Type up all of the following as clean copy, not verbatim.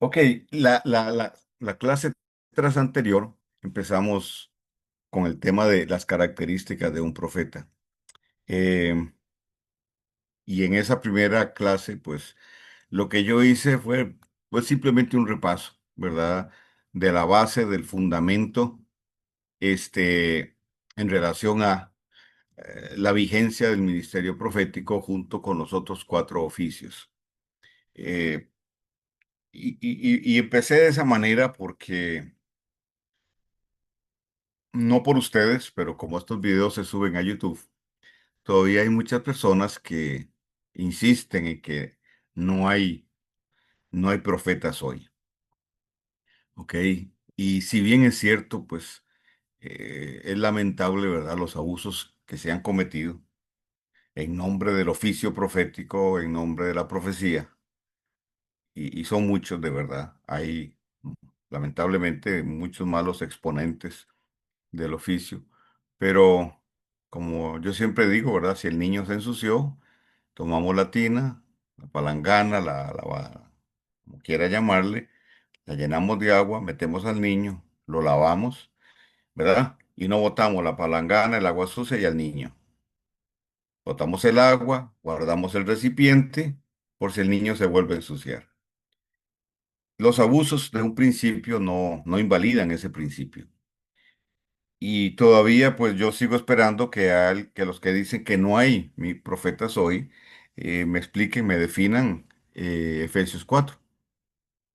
Ok, la clase tras anterior empezamos con el tema de las características de un profeta. Eh, y en esa primera clase, pues lo que yo hice fue pues, simplemente un repaso, ¿verdad? De la base, del fundamento, en relación a la vigencia del ministerio profético junto con los otros cuatro oficios. Eh, y empecé de esa manera porque no por ustedes, pero como estos videos se suben a YouTube, todavía hay muchas personas que insisten en que no hay, no hay profetas hoy, ¿ok? Y si bien es cierto, pues es lamentable, ¿verdad?, los abusos que se han cometido en nombre del oficio profético, en nombre de la profecía, y son muchos de verdad. Hay lamentablemente muchos malos exponentes del oficio. Pero como yo siempre digo, ¿verdad? Si el niño se ensució, tomamos la tina, la palangana, como quiera llamarle, la llenamos de agua, metemos al niño, lo lavamos, ¿verdad? Y no botamos la palangana, el agua sucia y al niño. Botamos el agua, guardamos el recipiente por si el niño se vuelve a ensuciar. Los abusos de un principio no invalidan ese principio. Y todavía, pues yo sigo esperando que los que dicen que no hay mi profetas hoy me expliquen, me definan Efesios 4,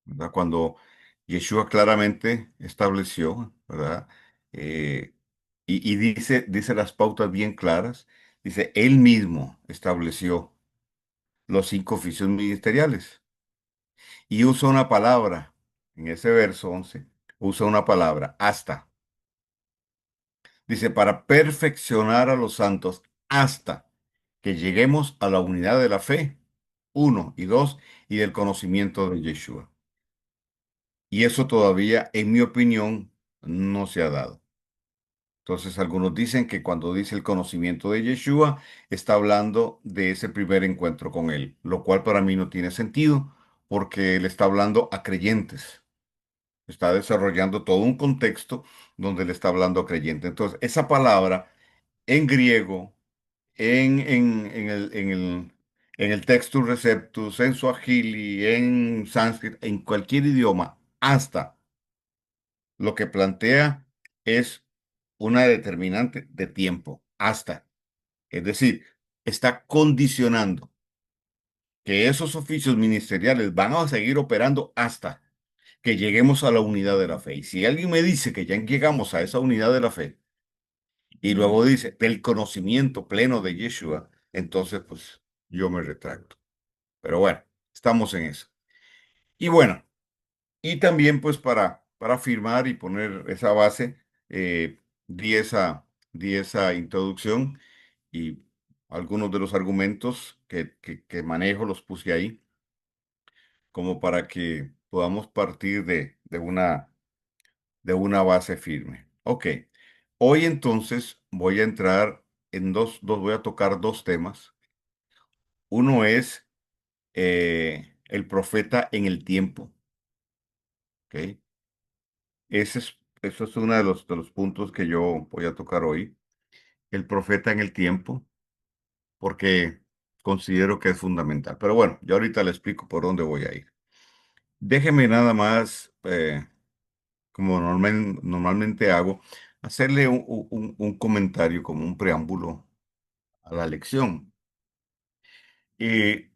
¿verdad? Cuando Yeshua claramente estableció, ¿verdad? Eh, y dice las pautas bien claras. Dice, él mismo estableció los cinco oficios ministeriales. Y usa una palabra, en ese verso 11 usa una palabra, hasta. Dice, para perfeccionar a los santos hasta que lleguemos a la unidad de la fe, uno y dos, y del conocimiento de Yeshua. Y eso todavía, en mi opinión, no se ha dado. Entonces, algunos dicen que cuando dice el conocimiento de Yeshua, está hablando de ese primer encuentro con él, lo cual para mí no tiene sentido, porque él está hablando a creyentes. Está desarrollando todo un contexto donde le está hablando a creyentes. Entonces, esa palabra en griego, en el Textus Receptus, en Swahili, en sánscrito, en cualquier idioma, hasta lo que plantea es una determinante de tiempo, hasta. Es decir, está condicionando que esos oficios ministeriales van a seguir operando hasta que lleguemos a la unidad de la fe. Y si alguien me dice que ya llegamos a esa unidad de la fe, y luego dice, del conocimiento pleno de Yeshua, entonces pues yo me retracto. Pero bueno, estamos en eso. Y bueno, y también pues para afirmar y poner esa base, di esa introducción y algunos de los argumentos que manejo los puse ahí como para que podamos partir de una base firme. Ok, hoy entonces voy a entrar en voy a tocar dos temas. Uno es el profeta en el tiempo, ¿ok? Eso es uno de los puntos que yo voy a tocar hoy. El profeta en el tiempo, porque considero que es fundamental. Pero bueno, yo ahorita le explico por dónde voy a ir. Déjeme nada más, como normalmente hago, hacerle un comentario como un preámbulo a la lección. Eh,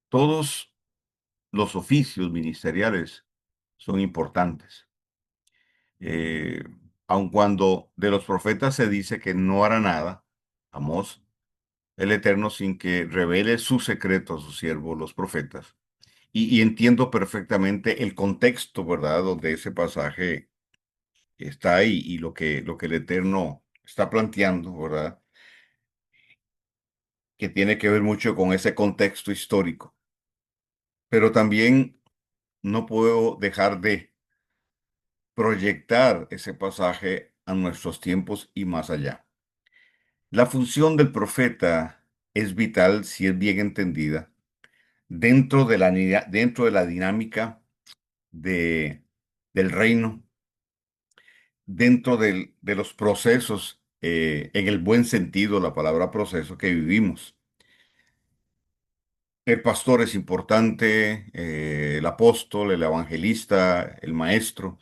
todos los oficios ministeriales son importantes. Eh, Aun cuando de los profetas se dice que no hará nada, Amós, el Eterno, sin que revele su secreto a sus siervos, los profetas. Y entiendo perfectamente el contexto, ¿verdad?, donde ese pasaje está ahí y lo que el Eterno está planteando, ¿verdad?, que tiene que ver mucho con ese contexto histórico. Pero también no puedo dejar de proyectar ese pasaje a nuestros tiempos y más allá. La función del profeta es vital si es bien entendida dentro de la dinámica de, del reino, dentro de los procesos, en el buen sentido, la palabra proceso que vivimos. El pastor es importante, el apóstol, el evangelista, el maestro,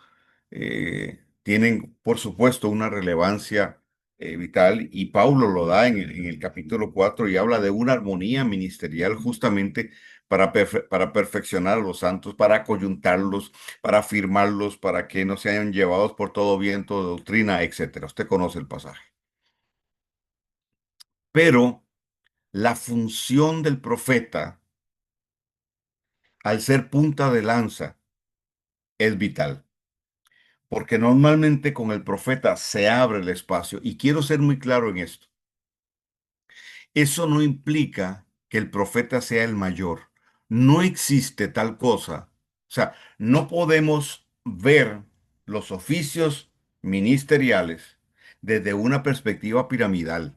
tienen, por supuesto, una relevancia vital y Pablo lo da en el capítulo 4 y habla de una armonía ministerial justamente para perfeccionar a los santos, para coyuntarlos, para afirmarlos, para que no sean llevados por todo viento de doctrina, etcétera. Usted conoce el pasaje. Pero la función del profeta, al ser punta de lanza, es vital, porque normalmente con el profeta se abre el espacio, y quiero ser muy claro en esto. Eso no implica que el profeta sea el mayor. No existe tal cosa. O sea, no podemos ver los oficios ministeriales desde una perspectiva piramidal.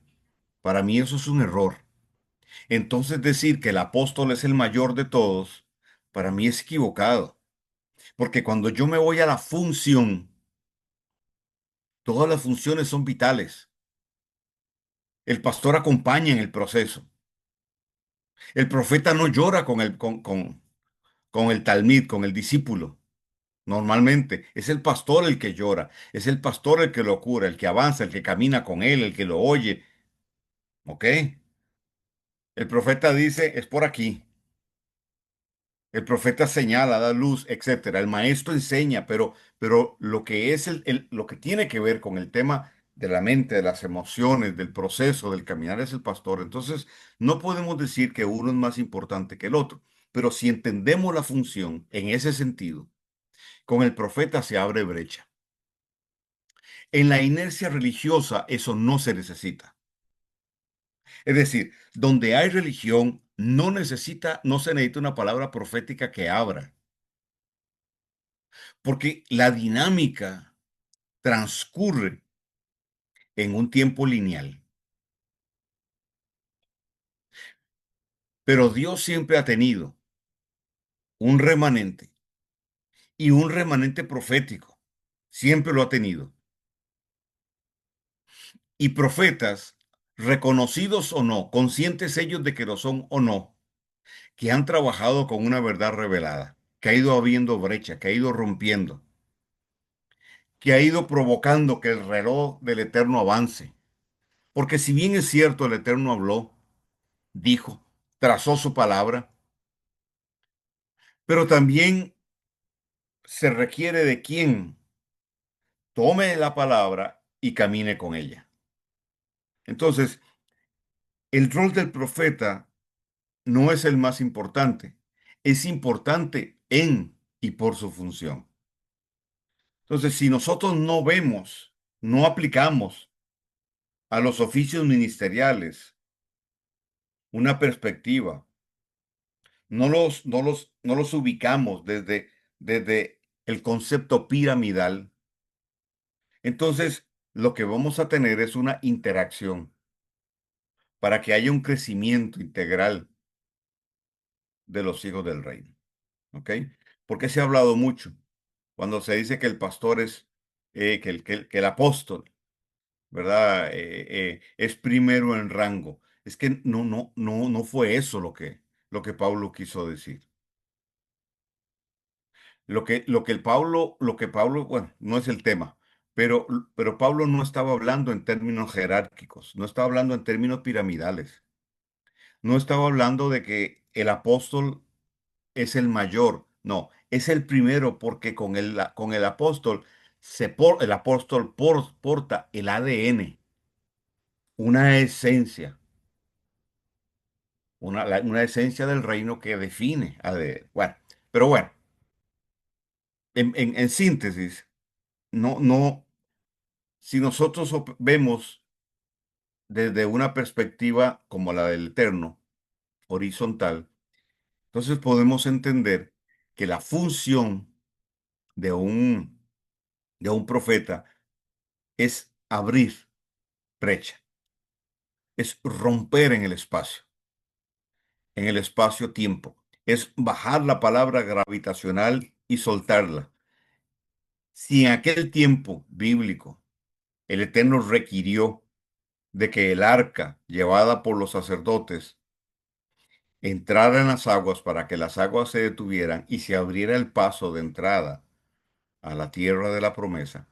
Para mí eso es un error. Entonces decir que el apóstol es el mayor de todos, para mí es equivocado. Porque cuando yo me voy a la función, todas las funciones son vitales. El pastor acompaña en el proceso. El profeta no llora con el talmid, con el discípulo. Normalmente es el pastor el que llora, es el pastor el que lo cura, el que avanza, el que camina con él, el que lo oye. ¿Ok? El profeta dice, es por aquí. El profeta señala, da luz, etcétera. El maestro enseña, pero lo que es lo que tiene que ver con el tema de la mente, de las emociones, del proceso, del caminar es el pastor. Entonces, no podemos decir que uno es más importante que el otro, pero si entendemos la función en ese sentido, con el profeta se abre brecha. En la inercia religiosa eso no se necesita. Es decir, donde hay religión no se necesita una palabra profética que abra, porque la dinámica transcurre en un tiempo lineal. Pero Dios siempre ha tenido un remanente y un remanente profético. Siempre lo ha tenido. Y profetas, reconocidos o no, conscientes ellos de que lo son o no, que han trabajado con una verdad revelada, que ha ido abriendo brecha, que ha ido rompiendo, que ha ido provocando que el reloj del Eterno avance. Porque si bien es cierto, el Eterno habló, dijo, trazó su palabra, pero también se requiere de quien tome la palabra y camine con ella. Entonces, el rol del profeta no es el más importante, es importante en y por su función. Entonces, si nosotros no vemos, no aplicamos a los oficios ministeriales una perspectiva, no los ubicamos desde el concepto piramidal, entonces lo que vamos a tener es una interacción para que haya un crecimiento integral de los hijos del reino. ¿Ok? Porque se ha hablado mucho cuando se dice que el pastor es, que el apóstol, ¿verdad? Es primero en rango. Es que no fue eso lo que Pablo quiso decir. Lo que Pablo, bueno, no es el tema, pero Pablo no estaba hablando en términos jerárquicos, no estaba hablando en términos piramidales, no estaba hablando de que el apóstol es el mayor, no, es el primero porque con el apóstol el apóstol porta el ADN, una esencia, una esencia del reino que define ADN. Bueno, pero bueno, en síntesis, no, si nosotros vemos desde una perspectiva como la del Eterno, horizontal, entonces podemos entender que la función de de un profeta es abrir brecha, es romper en el espacio-tiempo. es bajar la palabra gravitacional y soltarla. Si en aquel tiempo bíblico el Eterno requirió de que el arca llevada por los sacerdotes entrara en las aguas para que las aguas se detuvieran y se abriera el paso de entrada a la tierra de la promesa,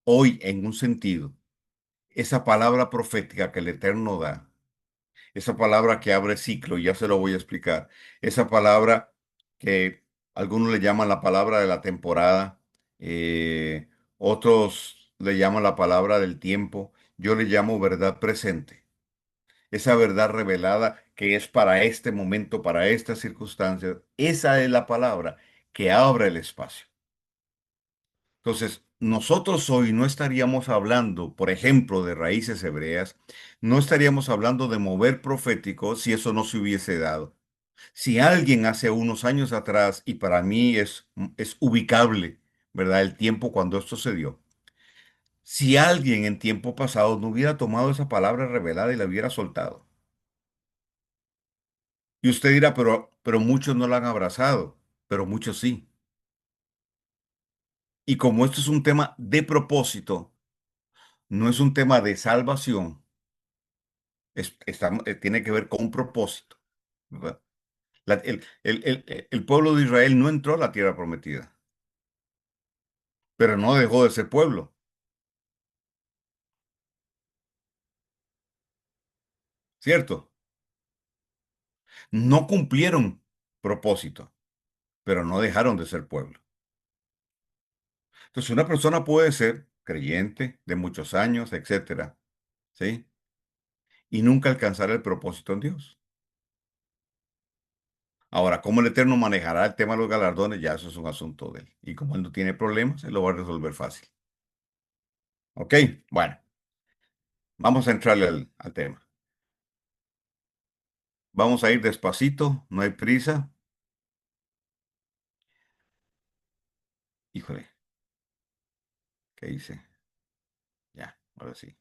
hoy en un sentido, esa palabra profética que el Eterno da, esa palabra que abre ciclo, ya se lo voy a explicar, esa palabra que algunos le llaman la palabra de la temporada, eh, otros le llaman la palabra del tiempo, yo le llamo verdad presente, esa verdad revelada que es para este momento, para estas circunstancias, esa es la palabra que abre el espacio. Entonces, nosotros hoy no estaríamos hablando, por ejemplo, de raíces hebreas, no estaríamos hablando de mover profético si eso no se hubiese dado. Si alguien hace unos años atrás, y para mí es ubicable, ¿verdad? El tiempo cuando esto se dio. Si alguien en tiempo pasado no hubiera tomado esa palabra revelada y la hubiera soltado. Y usted dirá, pero muchos no la han abrazado, pero muchos sí. Y como esto es un tema de propósito, no es un tema de salvación, tiene que ver con un propósito, ¿verdad? El pueblo de Israel no entró a la tierra prometida, pero no dejó de ser pueblo, ¿cierto? No cumplieron propósito, pero no dejaron de ser pueblo. Entonces, una persona puede ser creyente de muchos años, etcétera, ¿sí? Y nunca alcanzar el propósito en Dios. Ahora, cómo el Eterno manejará el tema de los galardones, ya eso es un asunto de él. Y como él no tiene problemas, él lo va a resolver fácil. ¿Ok? Bueno, vamos a entrarle al tema. Vamos a ir despacito, no hay prisa. Híjole, ¿qué hice? Ya, ahora sí.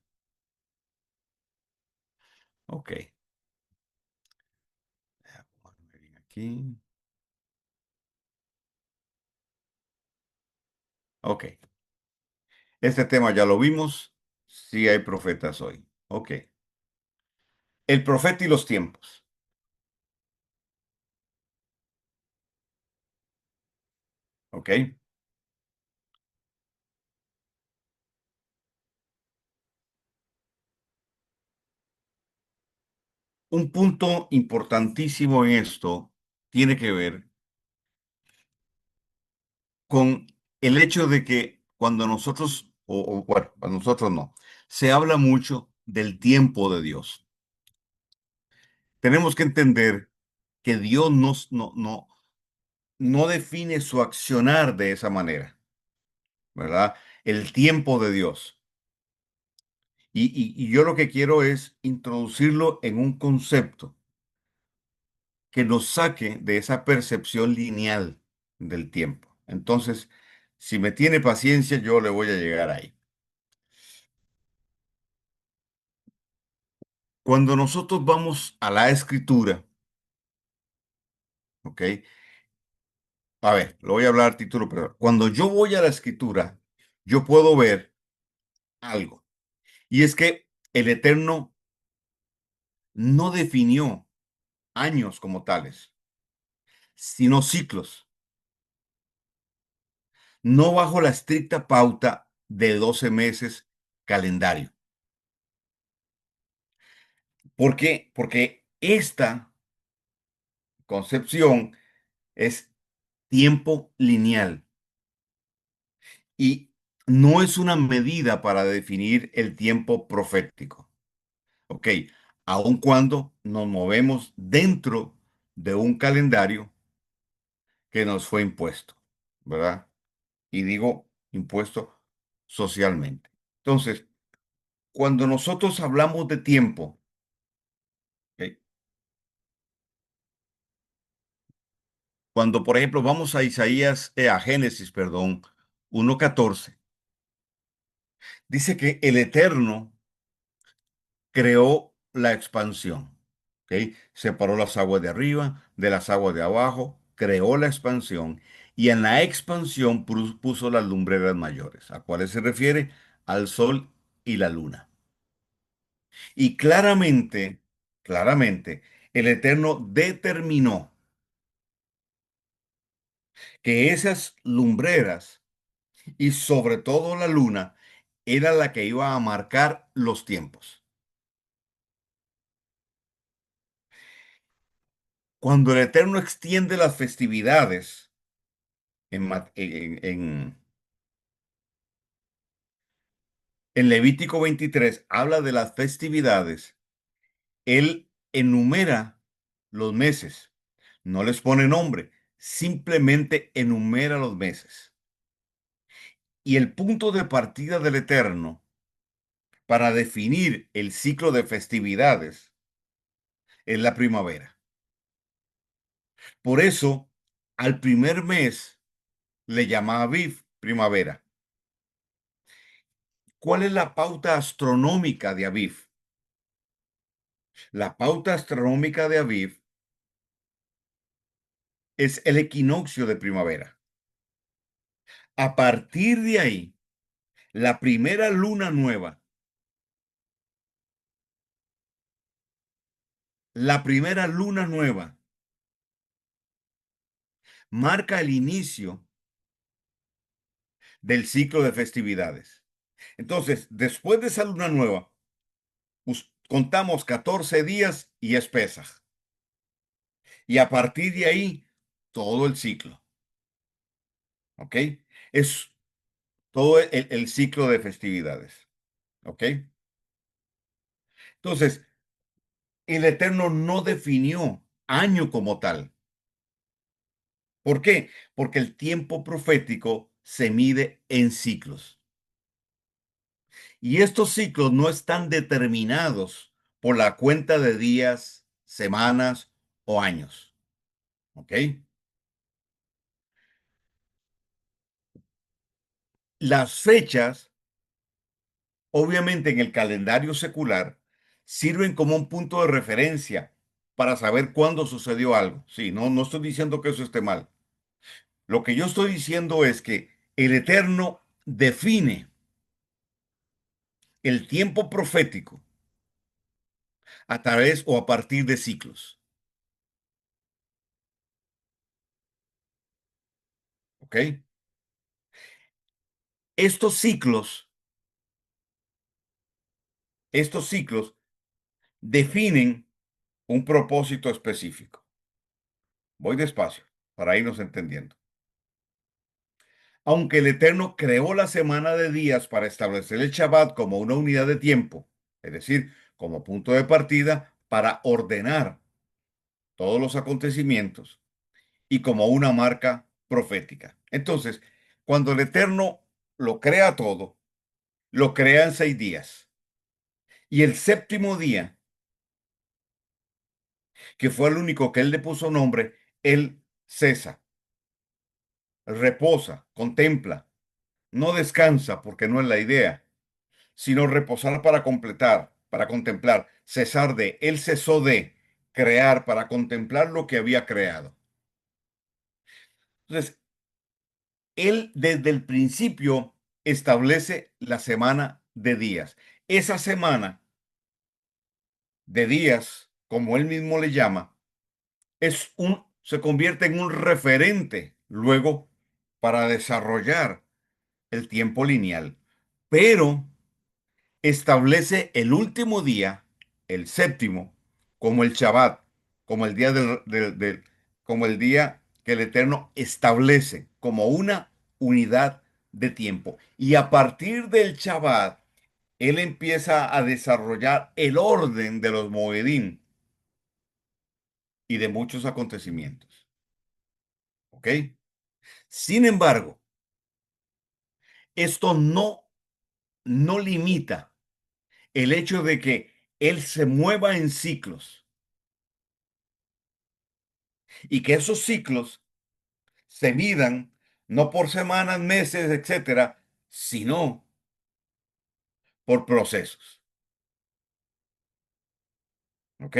Ok. Vamos a ver aquí. Ok. Este tema ya lo vimos. Sí hay profetas hoy. Ok. El profeta y los tiempos. Ok. Un punto importantísimo en esto tiene que ver con el hecho de que cuando nosotros, bueno, para nosotros no, se habla mucho del tiempo de Dios. Tenemos que entender que Dios no define su accionar de esa manera, ¿verdad? El tiempo de Dios. Y yo lo que quiero es introducirlo en un concepto que nos saque de esa percepción lineal del tiempo. Entonces, si me tiene paciencia, yo le voy a llegar ahí. Cuando nosotros vamos a la escritura, ¿ok? A ver, lo voy a hablar a título, pero cuando yo voy a la escritura, yo puedo ver algo. Y es que el Eterno no definió años como tales, sino ciclos, no bajo la estricta pauta de 12 meses calendario. ¿Por qué? Porque esta concepción es tiempo lineal y no es una medida para definir el tiempo profético. ¿Ok? Aun cuando nos movemos dentro de un calendario que nos fue impuesto, ¿verdad? Y digo impuesto socialmente. Entonces, cuando nosotros hablamos de tiempo, ¿ok? Cuando por ejemplo vamos a Isaías, a Génesis, perdón, 1:14, dice que el Eterno creó la expansión. ¿ok? Separó las aguas de arriba de las aguas de abajo, creó la expansión y en la expansión puso las lumbreras mayores, a cuáles se refiere al sol y la luna. Y claramente, el Eterno determinó que esas lumbreras y sobre todo la luna era la que iba a marcar los tiempos. Cuando el Eterno extiende las festividades en Levítico 23, habla de las festividades, él enumera los meses, no les pone nombre, simplemente enumera los meses. Y el punto de partida del Eterno para definir el ciclo de festividades es la primavera. Por eso, al primer mes le llama Aviv, primavera. ¿Cuál es la pauta astronómica de Aviv? La pauta astronómica de Aviv es el equinoccio de primavera. A partir de ahí, la primera luna nueva, la primera luna nueva marca el inicio del ciclo de festividades. Entonces, después de esa luna nueva, contamos 14 días y es Pesaj. Y a partir de ahí, todo el ciclo. ¿Ok? Es todo el ciclo de festividades. ¿Ok? Entonces, el Eterno no definió año como tal. ¿Por qué? Porque el tiempo profético se mide en ciclos. Y estos ciclos no están determinados por la cuenta de días, semanas o años. ¿Ok? Las fechas, obviamente en el calendario secular, sirven como un punto de referencia para saber cuándo sucedió algo. Sí, no estoy diciendo que eso esté mal. Lo que yo estoy diciendo es que el Eterno define el tiempo profético a través o a partir de ciclos. ¿Ok? Estos ciclos, estos ciclos definen un propósito específico. Voy despacio para irnos entendiendo. Aunque el Eterno creó la semana de días para establecer el Shabbat como una unidad de tiempo, es decir, como punto de partida para ordenar todos los acontecimientos y como una marca profética. Entonces, cuando el Eterno lo crea todo, lo crea en 6 días. Y el séptimo día, que fue el único que él le puso nombre, él cesa, reposa, contempla, no descansa porque no es la idea, sino reposar para completar, para contemplar, cesar de, él cesó de crear para contemplar lo que había creado. Entonces, él desde el principio establece la semana de días. Esa semana de días, como él mismo le llama, se convierte en un referente luego para desarrollar el tiempo lineal. Pero establece el último día, el séptimo, como el Shabbat, como el día como el día que el Eterno establece como una unidad de tiempo. Y a partir del Shabbat, él empieza a desarrollar el orden de los Moedim y de muchos acontecimientos. ¿Ok? Sin embargo, esto no limita el hecho de que él se mueva en ciclos y que esos ciclos se midan no por semanas, meses, etcétera, sino por procesos. ¿Ok?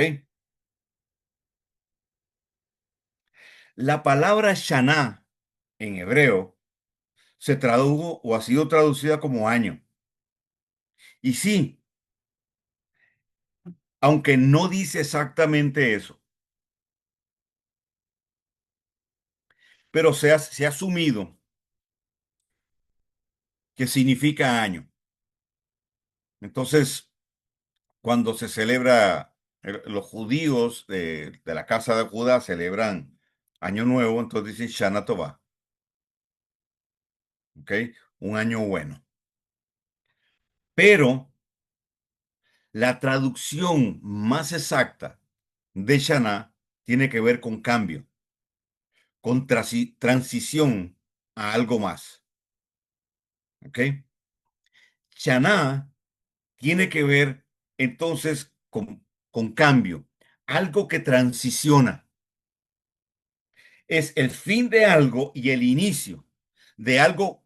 La palabra Shana en hebreo se tradujo o ha sido traducida como año. Y sí, aunque no dice exactamente eso, pero se ha asumido que significa año. Entonces, cuando se celebra, los judíos de la casa de Judá celebran Año Nuevo, entonces dicen Shana Tová, ¿ok? Un año bueno. Pero la traducción más exacta de Shana tiene que ver con cambio, con transición a algo más, ¿ok? Shana tiene que ver entonces con cambio, algo que transiciona. Es el fin de algo y el inicio de algo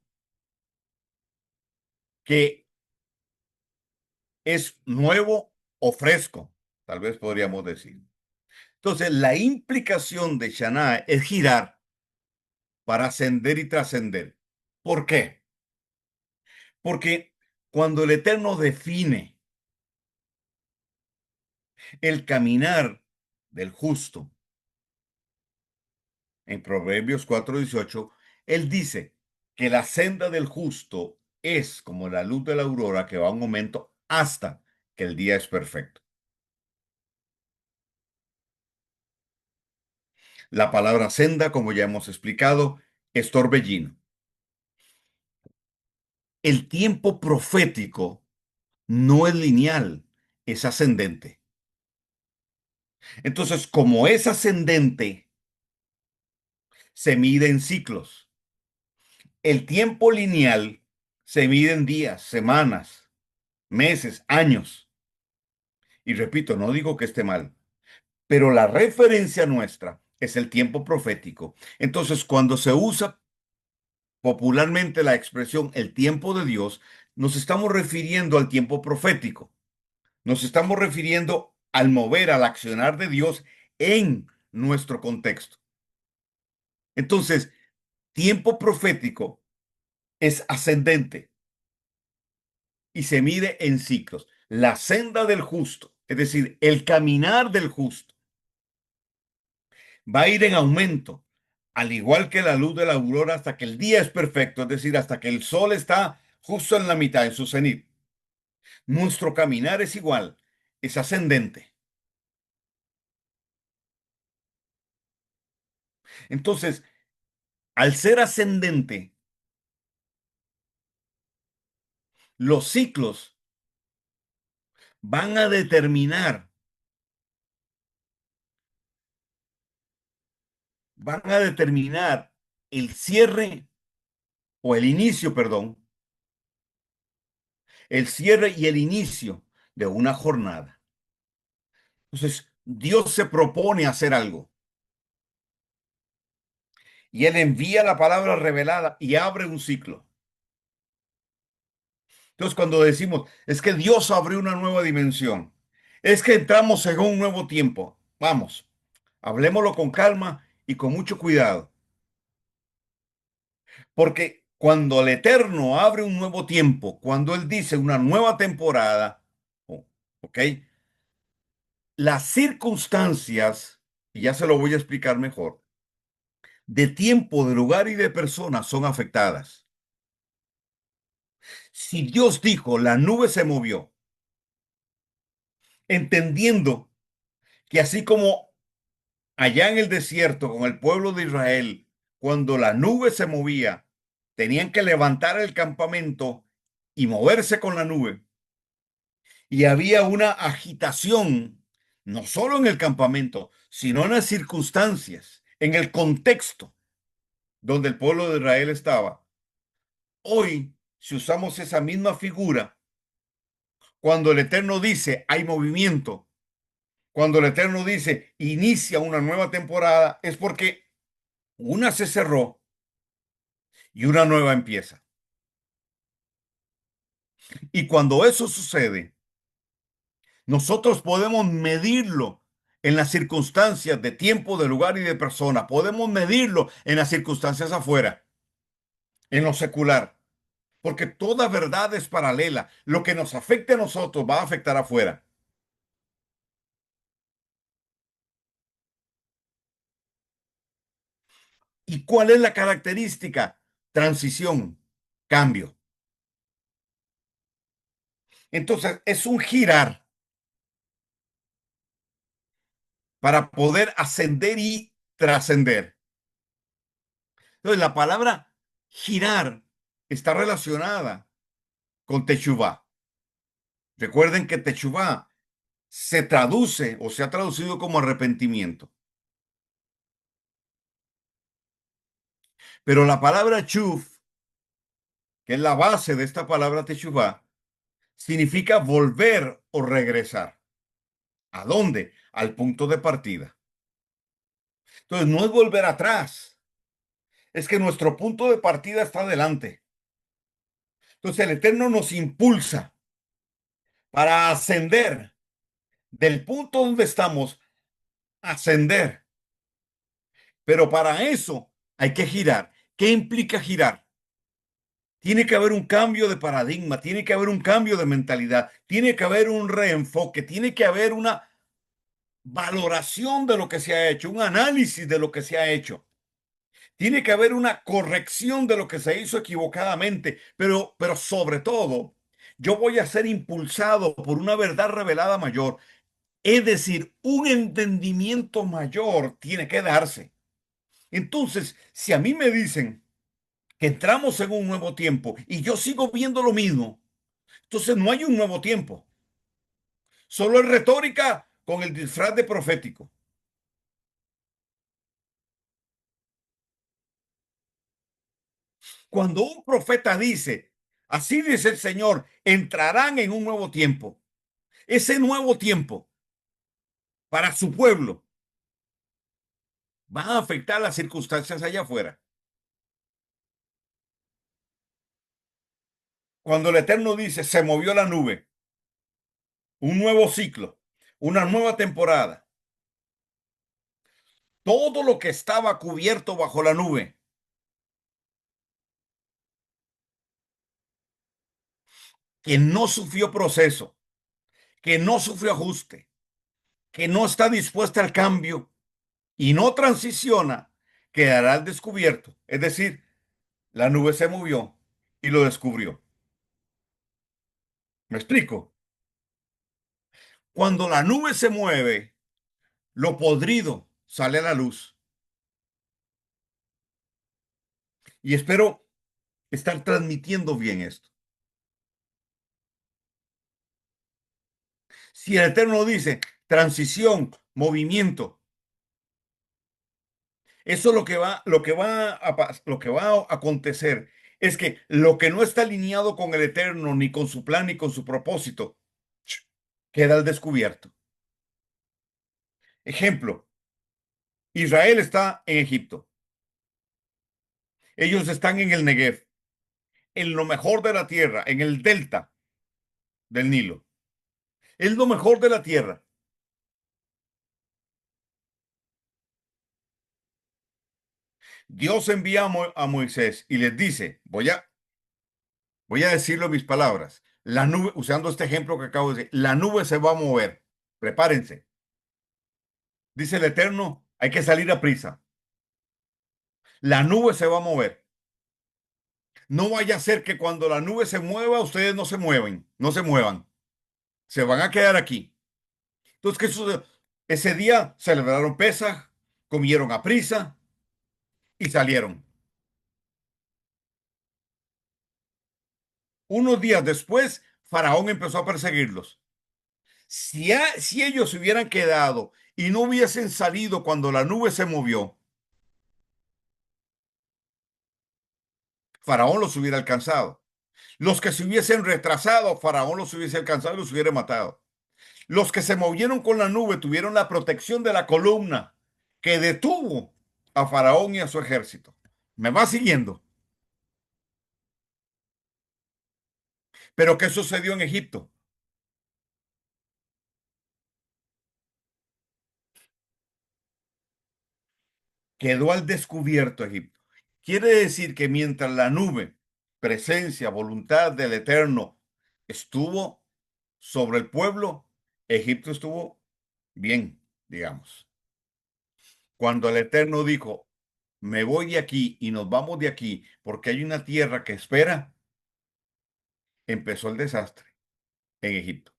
que es nuevo o fresco, tal vez podríamos decir. Entonces, la implicación de Shana es girar para ascender y trascender. ¿Por qué? Porque cuando el Eterno define el caminar del justo en Proverbios 4:18, él dice que la senda del justo es como la luz de la aurora que va a un momento hasta que el día es perfecto. La palabra senda, como ya hemos explicado, es torbellino. El tiempo profético no es lineal, es ascendente. Entonces, como es ascendente, se mide en ciclos. El tiempo lineal se mide en días, semanas, meses, años. Y repito, no digo que esté mal, pero la referencia nuestra es el tiempo profético. Entonces, cuando se usa popularmente la expresión el tiempo de Dios, nos estamos refiriendo al tiempo profético. Nos estamos refiriendo al mover, al accionar de Dios en nuestro contexto. Entonces, tiempo profético es ascendente y se mide en ciclos. La senda del justo, es decir, el caminar del justo, va a ir en aumento, al igual que la luz de la aurora, hasta que el día es perfecto, es decir, hasta que el sol está justo en la mitad, en su cenit. Nuestro caminar es igual, es ascendente. Entonces, al ser ascendente, los ciclos van a determinar, van a determinar el cierre o el inicio, perdón, el cierre y el inicio de una jornada. Entonces, Dios se propone hacer algo y Él envía la palabra revelada y abre un ciclo. Entonces, cuando decimos, es que Dios abrió una nueva dimensión, es que entramos en un nuevo tiempo, vamos, hablemoslo con calma y con mucho cuidado, porque cuando el Eterno abre un nuevo tiempo, cuando Él dice una nueva temporada, ¿ok? Las circunstancias, y ya se lo voy a explicar mejor, de tiempo, de lugar y de personas son afectadas. Si Dios dijo, la nube se movió, entendiendo que así como allá en el desierto con el pueblo de Israel, cuando la nube se movía, tenían que levantar el campamento y moverse con la nube. Y había una agitación, no solo en el campamento, sino en las circunstancias, en el contexto donde el pueblo de Israel estaba. Hoy, si usamos esa misma figura, cuando el Eterno dice hay movimiento, cuando el Eterno dice inicia una nueva temporada, es porque una se cerró y una nueva empieza. Y cuando eso sucede, nosotros podemos medirlo en las circunstancias de tiempo, de lugar y de persona. Podemos medirlo en las circunstancias afuera, en lo secular, porque toda verdad es paralela. Lo que nos afecte a nosotros va a afectar afuera. ¿Y cuál es la característica? Transición, cambio. Entonces, es un girar para poder ascender y trascender. Entonces, la palabra girar está relacionada con Teshuvah. Recuerden que Teshuvah se traduce o se ha traducido como arrepentimiento. Pero la palabra chuv, que es la base de esta palabra Teshuvah, significa volver o regresar. ¿A dónde? Al punto de partida. Entonces, no es volver atrás, es que nuestro punto de partida está adelante. Entonces, el Eterno nos impulsa para ascender del punto donde estamos, ascender. Pero para eso hay que girar. ¿Qué implica girar? Tiene que haber un cambio de paradigma, tiene que haber un cambio de mentalidad, tiene que haber un reenfoque, tiene que haber una valoración de lo que se ha hecho, un análisis de lo que se ha hecho. Tiene que haber una corrección de lo que se hizo equivocadamente, pero sobre todo, yo voy a ser impulsado por una verdad revelada mayor. Es decir, un entendimiento mayor tiene que darse. Entonces, si a mí me dicen que entramos en un nuevo tiempo y yo sigo viendo lo mismo, entonces no hay un nuevo tiempo. Solo es retórica con el disfraz de profético. Cuando un profeta dice, así dice el Señor, entrarán en un nuevo tiempo. Ese nuevo tiempo para su pueblo va a afectar las circunstancias allá afuera. Cuando el Eterno dice, se movió la nube, un nuevo ciclo, una nueva temporada, todo lo que estaba cubierto bajo la nube, que no sufrió proceso, que no sufrió ajuste, que no está dispuesta al cambio y no transiciona, quedará al descubierto. Es decir, la nube se movió y lo descubrió. ¿Me explico? Cuando la nube se mueve, lo podrido sale a la luz. Y espero estar transmitiendo bien esto. Si el Eterno dice transición, movimiento, eso lo que va a acontecer es que lo que no está alineado con el Eterno, ni con su plan, ni con su propósito, queda al descubierto. Ejemplo, Israel está en Egipto. Ellos están en el Negev, en lo mejor de la tierra, en el delta del Nilo. Es lo mejor de la tierra. Dios envía a Moisés y les dice, voy a decirlo en mis palabras, la nube, usando este ejemplo que acabo de decir, la nube se va a mover. Prepárense. Dice el Eterno, hay que salir a prisa. La nube se va a mover. No vaya a ser que cuando la nube se mueva, ustedes no se mueven, no se muevan. Se van a quedar aquí. Entonces, ¿qué sucede? Ese día celebraron Pesaj, comieron a prisa y salieron. Unos días después, Faraón empezó a perseguirlos. Si ellos se hubieran quedado y no hubiesen salido cuando la nube se movió, Faraón los hubiera alcanzado. Los que se hubiesen retrasado, Faraón los hubiese alcanzado y los hubiera matado. Los que se movieron con la nube tuvieron la protección de la columna que detuvo a Faraón y a su ejército. ¿Me va siguiendo? Pero ¿qué sucedió en Egipto? quedó al descubierto Egipto. Quiere decir que mientras la nube, presencia, voluntad del Eterno, estuvo sobre el pueblo, Egipto estuvo bien, digamos. Cuando el Eterno dijo, me voy de aquí y nos vamos de aquí porque hay una tierra que espera, empezó el desastre en Egipto.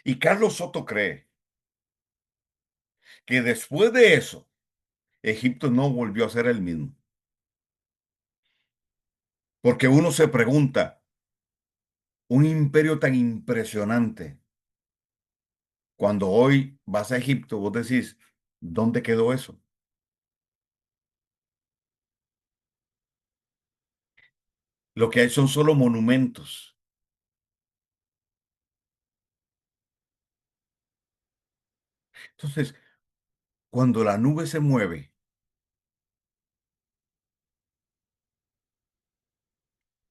Y Carlos Soto cree que después de eso, Egipto no volvió a ser el mismo. Porque uno se pregunta, un imperio tan impresionante, cuando hoy vas a Egipto, vos decís, ¿dónde quedó eso? Lo que hay son solo monumentos. Entonces, cuando la nube se mueve,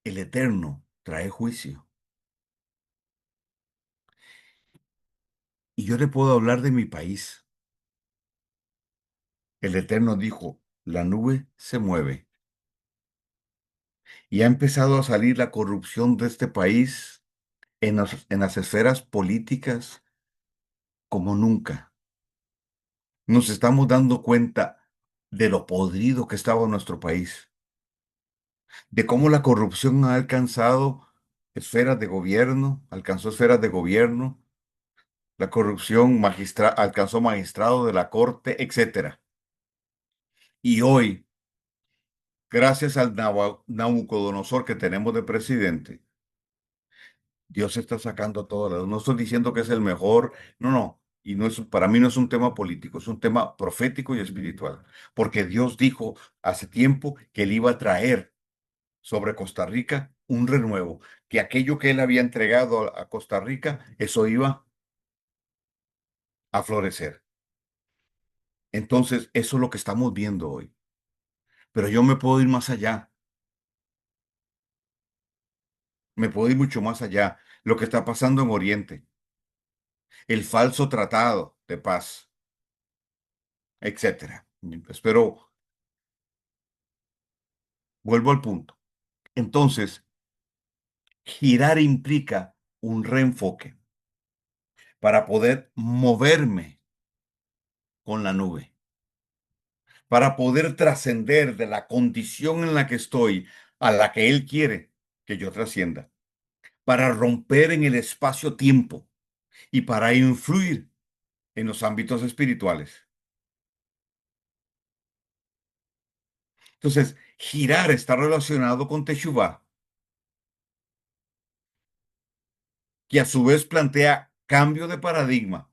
el Eterno trae juicio. Y yo le puedo hablar de mi país. El Eterno dijo, la nube se mueve y ha empezado a salir la corrupción de este país en las esferas políticas como nunca. Nos estamos dando cuenta de lo podrido que estaba nuestro país, de cómo la corrupción ha alcanzado esferas de gobierno, alcanzó esferas de gobierno, la corrupción alcanzó magistrado de la corte, etcétera. Y hoy, gracias al Nabucodonosor que tenemos de presidente, Dios está sacando todo. No estoy diciendo que es el mejor, no, no. Y no es, para mí no es un tema político, es un tema profético y espiritual. Porque Dios dijo hace tiempo que Él iba a traer sobre Costa Rica un renuevo, que aquello que Él había entregado a Costa Rica, eso iba a florecer. Entonces, eso es lo que estamos viendo hoy. Pero yo me puedo ir más allá, me puedo ir mucho más allá. Lo que está pasando en Oriente, el falso tratado de paz, etcétera. Espero, vuelvo al punto. Entonces, girar implica un reenfoque para poder moverme con la nube, para poder trascender de la condición en la que estoy a la que Él quiere que yo trascienda, para romper en el espacio-tiempo y para influir en los ámbitos espirituales. Entonces, girar está relacionado con Teshuvah, que a su vez plantea cambio de paradigma,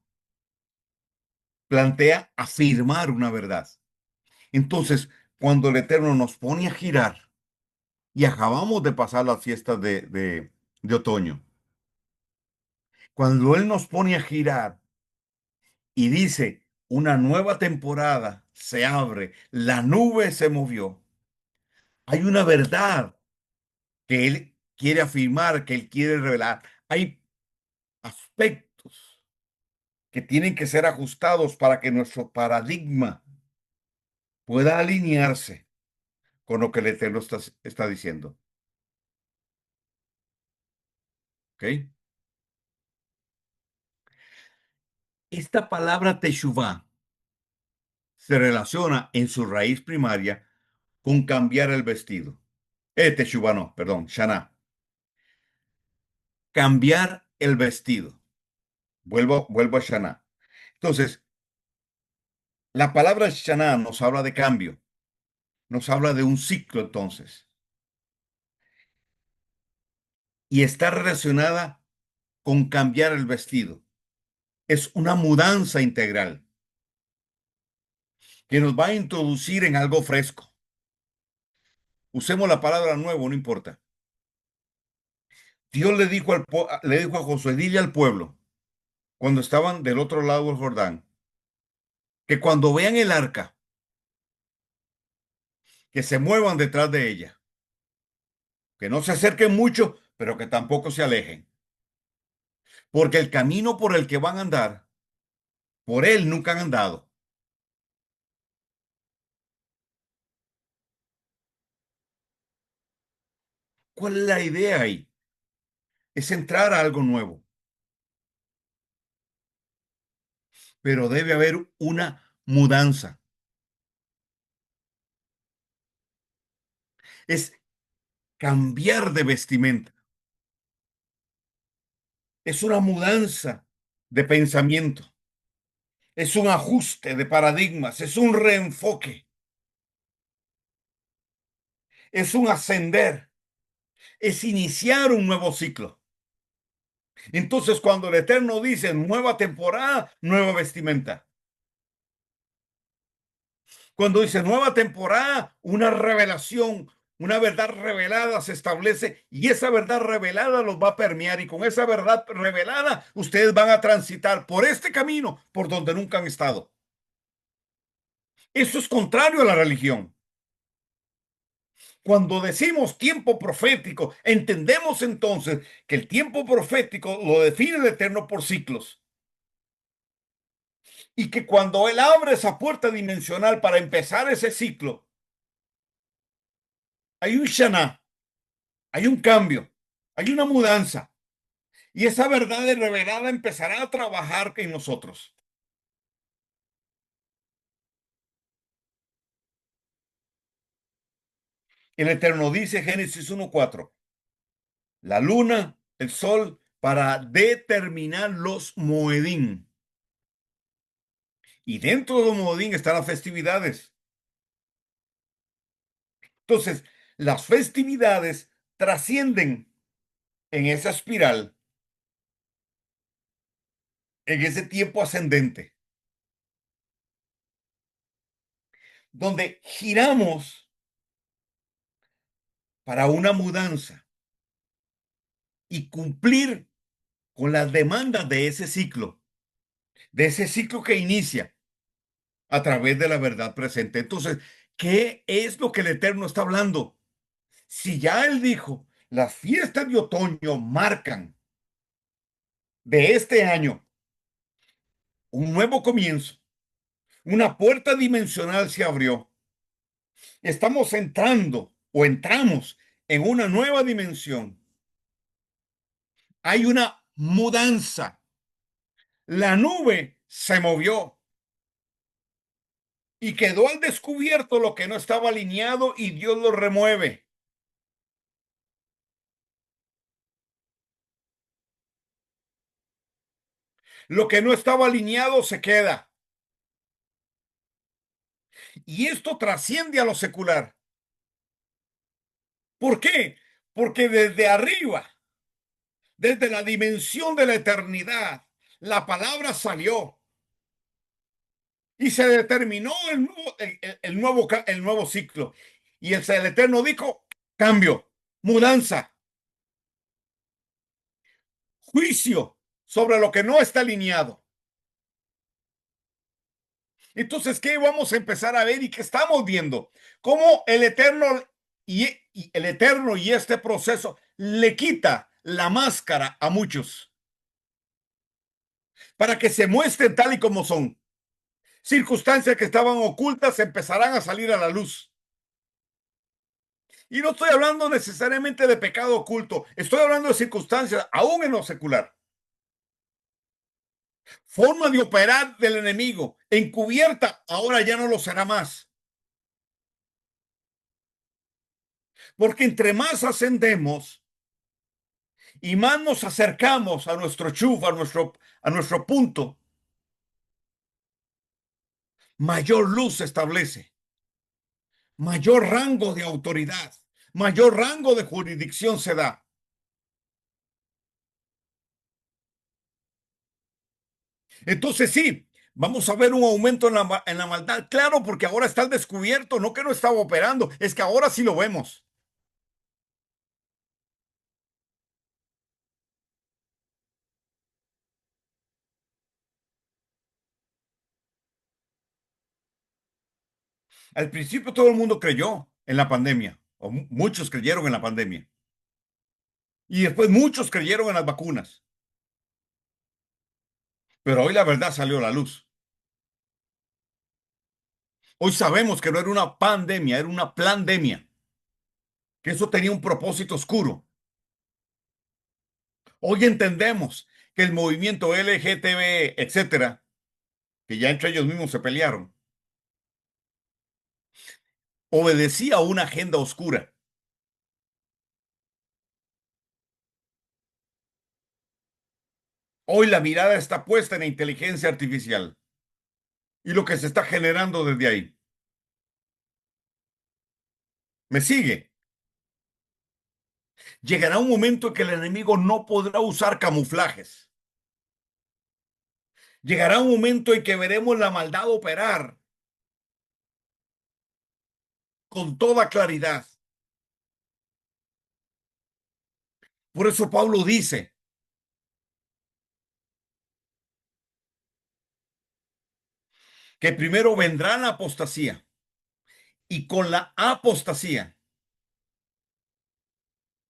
plantea afirmar una verdad. Entonces, cuando el Eterno nos pone a girar y acabamos de pasar las fiestas de otoño, cuando Él nos pone a girar y dice, una nueva temporada se abre, la nube se movió, hay una verdad que Él quiere afirmar, que Él quiere revelar. Hay aspectos que tienen que ser ajustados para que nuestro paradigma pueda alinearse con lo que el Eterno está diciendo. ¿Ok? Esta palabra Teshuvah se relaciona en su raíz primaria con cambiar el vestido. Teshuvah no, perdón, Shana. Cambiar el vestido. Vuelvo a Shana. Entonces, la palabra Shana nos habla de cambio, nos habla de un ciclo entonces, y está relacionada con cambiar el vestido. Es una mudanza integral que nos va a introducir en algo fresco. Usemos la palabra nuevo, no importa. Dios le dijo a Josué, dile al pueblo, cuando estaban del otro lado del Jordán, que cuando vean el arca, que se muevan detrás de ella, que no se acerquen mucho, pero que tampoco se alejen, porque el camino por el que van a andar, por él nunca han andado. ¿Cuál es la idea ahí? Es entrar a algo nuevo, pero debe haber una mudanza. Es cambiar de vestimenta. Es una mudanza de pensamiento. Es un ajuste de paradigmas. Es un reenfoque. Es un ascender. Es iniciar un nuevo ciclo. Entonces, cuando el Eterno dice nueva temporada, nueva vestimenta. Cuando dice nueva temporada, una revelación, una verdad revelada se establece y esa verdad revelada los va a permear y con esa verdad revelada ustedes van a transitar por este camino por donde nunca han estado. Eso es contrario a la religión. Cuando decimos tiempo profético, entendemos entonces que el tiempo profético lo define el Eterno por ciclos y que cuando Él abre esa puerta dimensional para empezar ese ciclo, hay un Shana, hay un cambio, hay una mudanza y esa verdad revelada empezará a trabajar en nosotros. El Eterno dice, Génesis 1:4, la luna, el sol, para determinar los Moedim. Y dentro de los Moedim están las festividades. Entonces, las festividades trascienden en esa espiral, en ese tiempo ascendente, donde giramos para una mudanza y cumplir con las demandas de ese ciclo que inicia a través de la verdad presente. Entonces, ¿qué es lo que el Eterno está hablando? Si ya Él dijo, las fiestas de otoño marcan de este año un nuevo comienzo, una puerta dimensional se abrió. Estamos entrando o entramos en una nueva dimensión. Hay una mudanza. La nube se movió y quedó al descubierto lo que no estaba alineado y Dios lo remueve. Lo que no estaba alineado se queda. Y esto trasciende a lo secular. ¿Por qué? Porque desde arriba, desde la dimensión de la eternidad, la palabra salió y se determinó el nuevo ciclo. Y el Eterno dijo, cambio, mudanza, juicio sobre lo que no está alineado. Entonces, ¿qué vamos a empezar a ver y qué estamos viendo? Cómo y el Eterno y este proceso le quita la máscara a muchos para que se muestren tal y como son. Circunstancias que estaban ocultas empezarán a salir a la luz. Y no estoy hablando necesariamente de pecado oculto, estoy hablando de circunstancias, aún en lo secular. Forma de operar del enemigo, encubierta, ahora ya no lo será más. Porque entre más ascendemos y más nos acercamos a nuestro chuf, a nuestro punto, mayor luz se establece, mayor rango de autoridad, mayor rango de jurisdicción se da. Entonces sí, vamos a ver un aumento en la maldad, claro, porque ahora está al descubierto, no que no estaba operando, es que ahora sí lo vemos. Al principio todo el mundo creyó en la pandemia, o muchos creyeron en la pandemia, y después muchos creyeron en las vacunas, pero hoy la verdad salió a la luz. Hoy sabemos que no era una pandemia, era una plandemia. que eso tenía un propósito oscuro. Hoy entendemos que el movimiento LGTB, etcétera, que ya entre ellos mismos se pelearon, obedecía a una agenda oscura. Hoy la mirada está puesta en la inteligencia artificial y lo que se está generando desde ahí. ¿Me sigue? Llegará un momento en que el enemigo no podrá usar camuflajes. Llegará un momento en que veremos la maldad operar con toda claridad. Por eso Pablo dice que primero vendrá la apostasía y con la apostasía,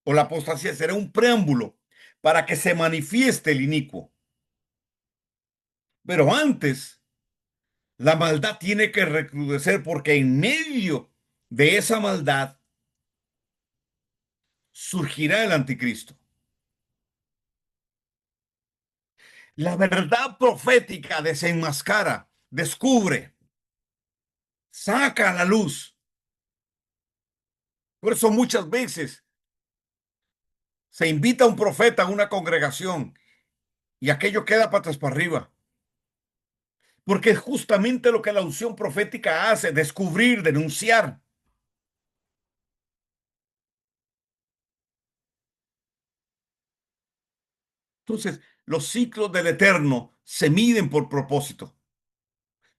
o la apostasía será un preámbulo para que se manifieste el inicuo. Pero antes, la maldad tiene que recrudecer porque en medio de esa maldad surgirá el anticristo. La verdad profética desenmascara, descubre, saca a la luz. Por eso muchas veces se invita a un profeta a una congregación y aquello queda patas para arriba. Porque es justamente lo que la unción profética hace, descubrir, denunciar. Entonces, los ciclos del Eterno se miden por propósito.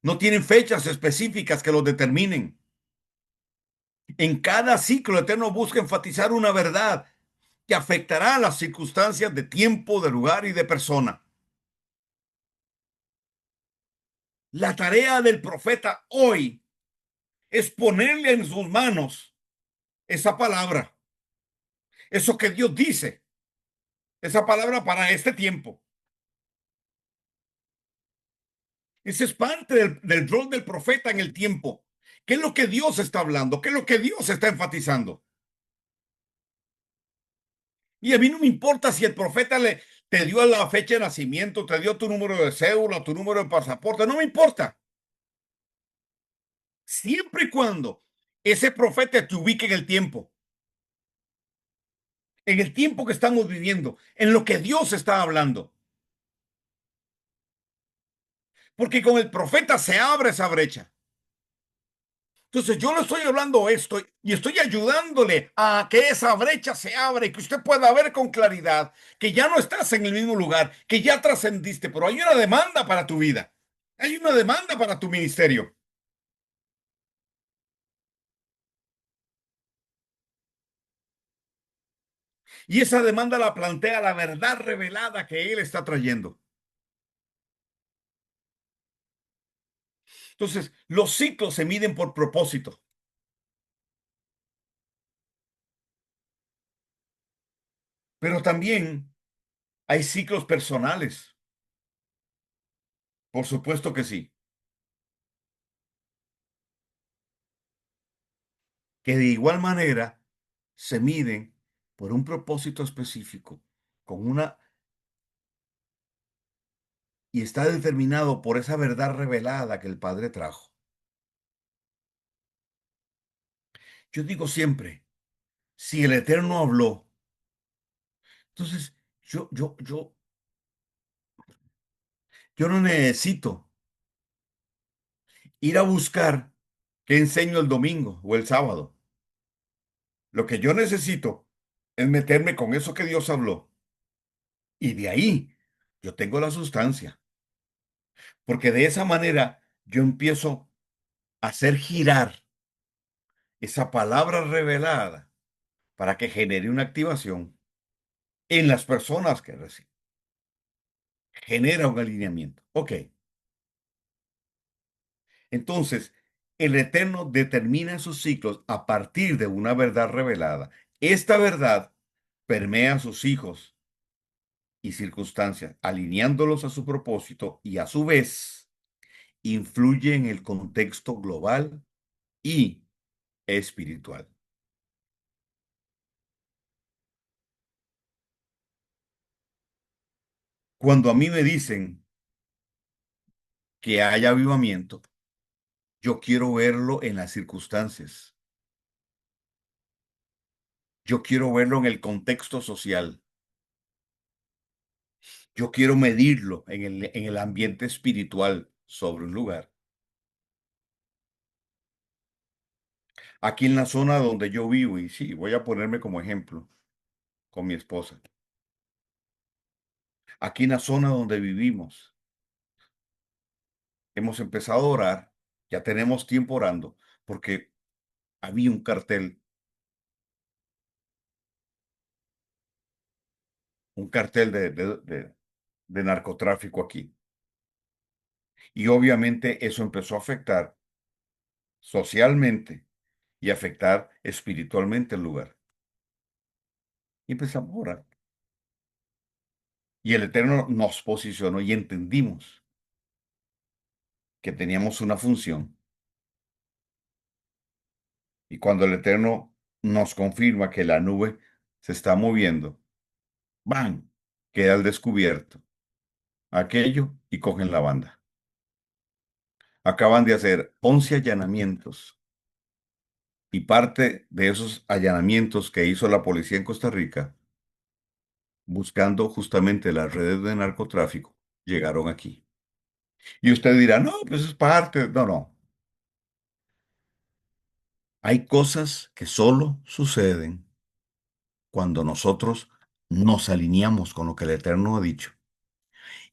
No tienen fechas específicas que los determinen. En cada ciclo el Eterno busca enfatizar una verdad que afectará a las circunstancias de tiempo, de lugar y de persona. La tarea del profeta hoy es ponerle en sus manos esa palabra, eso que Dios dice, esa palabra para este tiempo. Ese es parte del rol del profeta en el tiempo. ¿Qué es lo que Dios está hablando? ¿Qué es lo que Dios está enfatizando? Y a mí no me importa si el profeta te dio la fecha de nacimiento, te dio tu número de cédula, tu número de pasaporte, no me importa. Siempre y cuando ese profeta te ubique en el tiempo que estamos viviendo, en lo que Dios está hablando. Porque con el profeta se abre esa brecha. Entonces yo le estoy hablando esto y estoy ayudándole a que esa brecha se abra y que usted pueda ver con claridad que ya no estás en el mismo lugar, que ya trascendiste, pero hay una demanda para tu vida. Hay una demanda para tu ministerio. Y esa demanda la plantea la verdad revelada que Él está trayendo. Entonces, los ciclos se miden por propósito, pero también hay ciclos personales. Por supuesto que sí, que de igual manera se miden por un propósito específico, con una y está determinado por esa verdad revelada que el Padre trajo. Yo digo siempre, si el Eterno habló, entonces yo no necesito ir a buscar qué enseño el domingo o el sábado. Lo que yo necesito es meterme con eso que Dios habló y de ahí yo tengo la sustancia, porque de esa manera yo empiezo a hacer girar esa palabra revelada para que genere una activación en las personas que reciben. Genera un alineamiento. Ok, entonces el Eterno determina sus ciclos a partir de una verdad revelada. Esta verdad permea a sus hijos y circunstancias, alineándolos a su propósito y a su vez influye en el contexto global y espiritual. Cuando a mí me dicen que hay avivamiento, yo quiero verlo en las circunstancias. Yo quiero verlo en el contexto social. Yo quiero medirlo en el ambiente espiritual sobre un lugar. Aquí en la zona donde yo vivo, y sí, voy a ponerme como ejemplo con mi esposa. Aquí en la zona donde vivimos, hemos empezado a orar, ya tenemos tiempo orando, porque había un cartel de narcotráfico aquí. Y obviamente eso empezó a afectar socialmente y afectar espiritualmente el lugar. Y empezamos a orar. Y el Eterno nos posicionó y entendimos que teníamos una función. Y cuando el Eterno nos confirma que la nube se está moviendo, ¡bam! Queda al descubierto aquello y cogen la banda. Acaban de hacer 11 allanamientos y parte de esos allanamientos que hizo la policía en Costa Rica, buscando justamente las redes de narcotráfico, llegaron aquí. Y usted dirá, no, pues es parte. No, no. Hay cosas que solo suceden cuando nosotros nos alineamos con lo que el Eterno ha dicho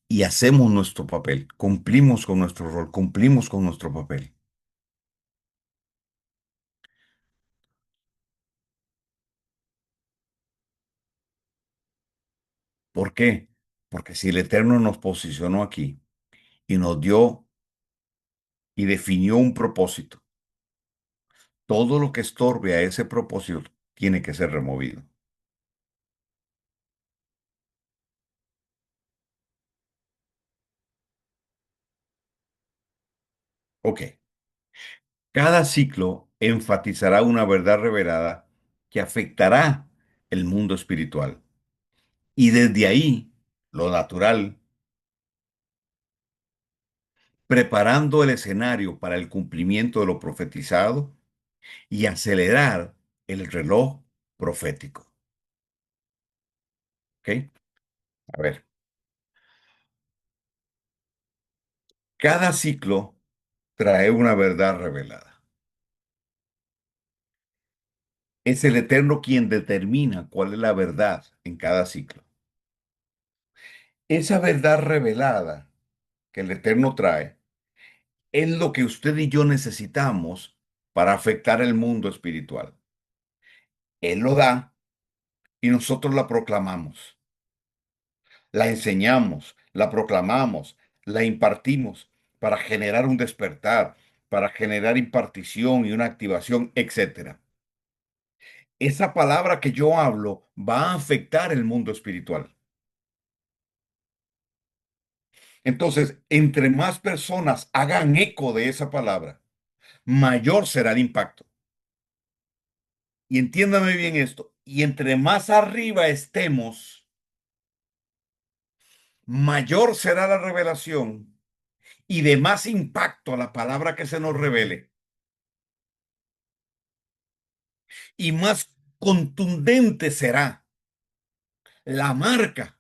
y hacemos nuestro papel, cumplimos con nuestro rol, cumplimos con nuestro papel. ¿Por qué? Porque si el Eterno nos posicionó aquí y nos dio y definió un propósito, todo lo que estorbe a ese propósito tiene que ser removido. Ok, cada ciclo enfatizará una verdad revelada que afectará el mundo espiritual. Y desde ahí, lo natural, preparando el escenario para el cumplimiento de lo profetizado y acelerar el reloj profético. ¿Ok? A ver, cada ciclo trae una verdad revelada. Es el Eterno quien determina cuál es la verdad en cada ciclo. Esa verdad revelada que el Eterno trae es lo que usted y yo necesitamos para afectar el mundo espiritual. Él lo da y nosotros la proclamamos, la enseñamos, la proclamamos, la impartimos para generar un despertar, para generar impartición y una activación, etcétera. Esa palabra que yo hablo va a afectar el mundo espiritual. Entonces, entre más personas hagan eco de esa palabra, mayor será el impacto. Y entiéndame bien esto, y entre más arriba estemos, mayor será la revelación y de más impacto a la palabra que se nos revele, y más contundente será la marca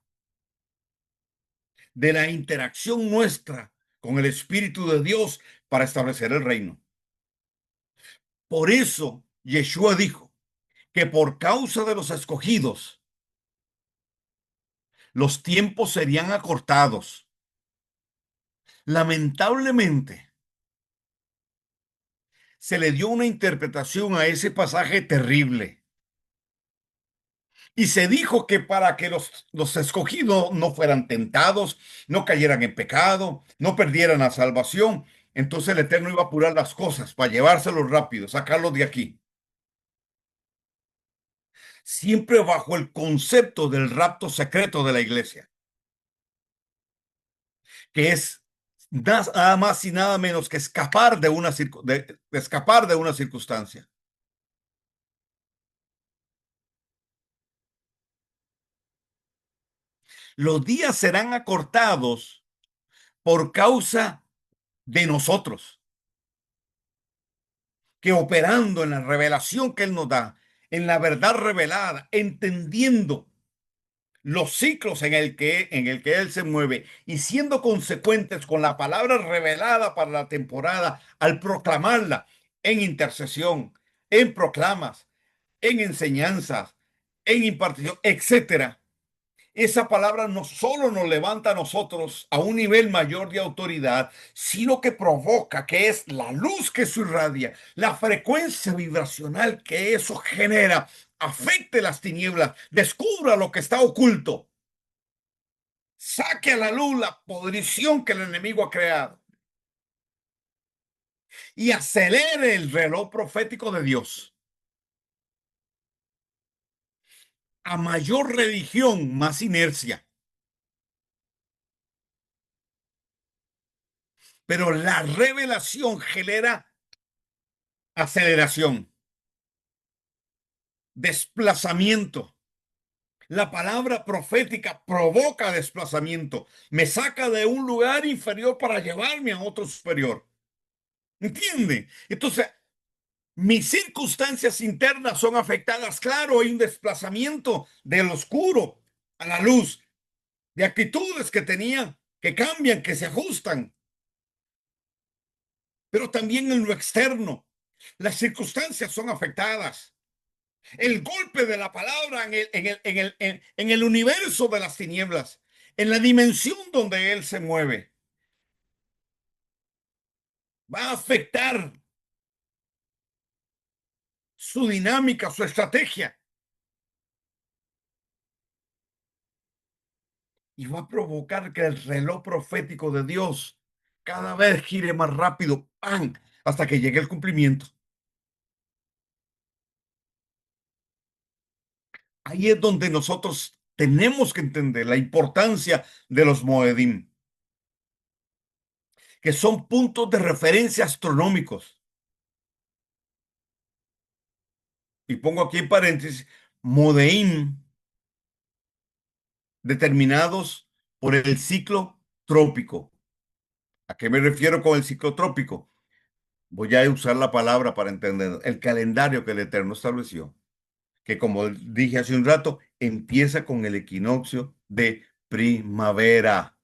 de la interacción nuestra con el Espíritu de Dios para establecer el reino. Por eso Yeshua dijo que por causa de los escogidos, los tiempos serían acortados. Lamentablemente, se le dio una interpretación a ese pasaje terrible. Y se dijo que para que los escogidos no fueran tentados, no cayeran en pecado, no perdieran la salvación, entonces el Eterno iba a apurar las cosas para llevárselos rápido, sacarlos de aquí. Siempre bajo el concepto del rapto secreto de la iglesia, que es nada más y nada menos que escapar de escapar de una circunstancia. Los días serán acortados por causa de nosotros, que operando en la revelación que Él nos da, en la verdad revelada, entendiendo los ciclos en el que Él se mueve y siendo consecuentes con la palabra revelada para la temporada al proclamarla en intercesión, en proclamas, en enseñanzas, en impartición, etcétera. Esa palabra no solo nos levanta a nosotros a un nivel mayor de autoridad, sino que provoca que es la luz que se irradia, la frecuencia vibracional que eso genera, afecte las tinieblas, descubra lo que está oculto, saque a la luz la podrición que el enemigo ha creado y acelere el reloj profético de Dios. A mayor religión, más inercia. Pero la revelación genera aceleración, desplazamiento. La palabra profética provoca desplazamiento. Me saca de un lugar inferior para llevarme a otro superior. ¿Entiende? Entonces, mis circunstancias internas son afectadas. Claro, hay un desplazamiento del oscuro a la luz, de actitudes que tenía, que cambian, que se ajustan. Pero también en lo externo, las circunstancias son afectadas. El golpe de la palabra en el universo de las tinieblas, en la dimensión donde Él se mueve, va a afectar su dinámica, su estrategia, y va a provocar que el reloj profético de Dios cada vez gire más rápido, ¡pam!, hasta que llegue el cumplimiento. Ahí es donde nosotros tenemos que entender la importancia de los Moedim, que son puntos de referencia astronómicos. Y pongo aquí en paréntesis, Modeim, determinados por el ciclo trópico. ¿A qué me refiero con el ciclo trópico? Voy a usar la palabra para entender el calendario que el Eterno estableció, que como dije hace un rato, empieza con el equinoccio de primavera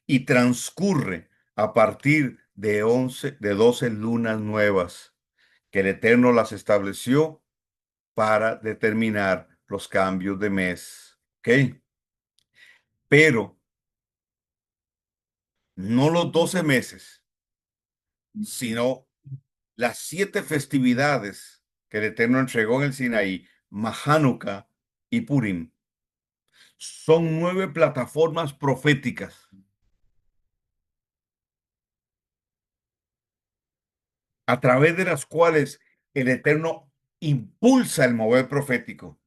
y transcurre a partir de 12 lunas nuevas, que el Eterno las estableció para determinar los cambios de mes. ¿Ok? Pero no los 12 meses, sino las 7 festividades que el Eterno entregó en el Sinaí, Mahanuka y Purim. Son 9 plataformas proféticas a través de las cuales el Eterno impulsa el mover profético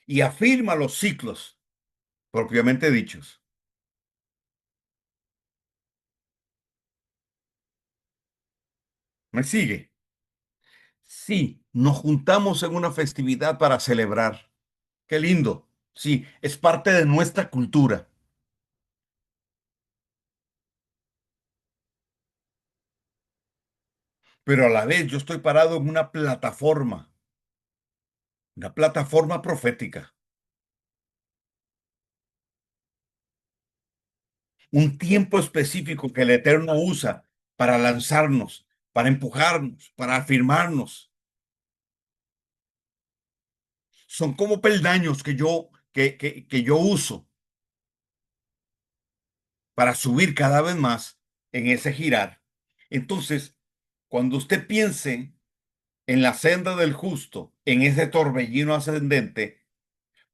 y afirma los ciclos propiamente dichos. ¿Me sigue? Sí, nos juntamos en una festividad para celebrar. Qué lindo. Sí, es parte de nuestra cultura. Pero a la vez yo estoy parado en una plataforma profética, un tiempo específico que el Eterno usa para lanzarnos, para empujarnos, para afirmarnos. Son como peldaños que yo uso para subir cada vez más en ese girar. Entonces, cuando usted piense en la senda del justo, en ese torbellino ascendente,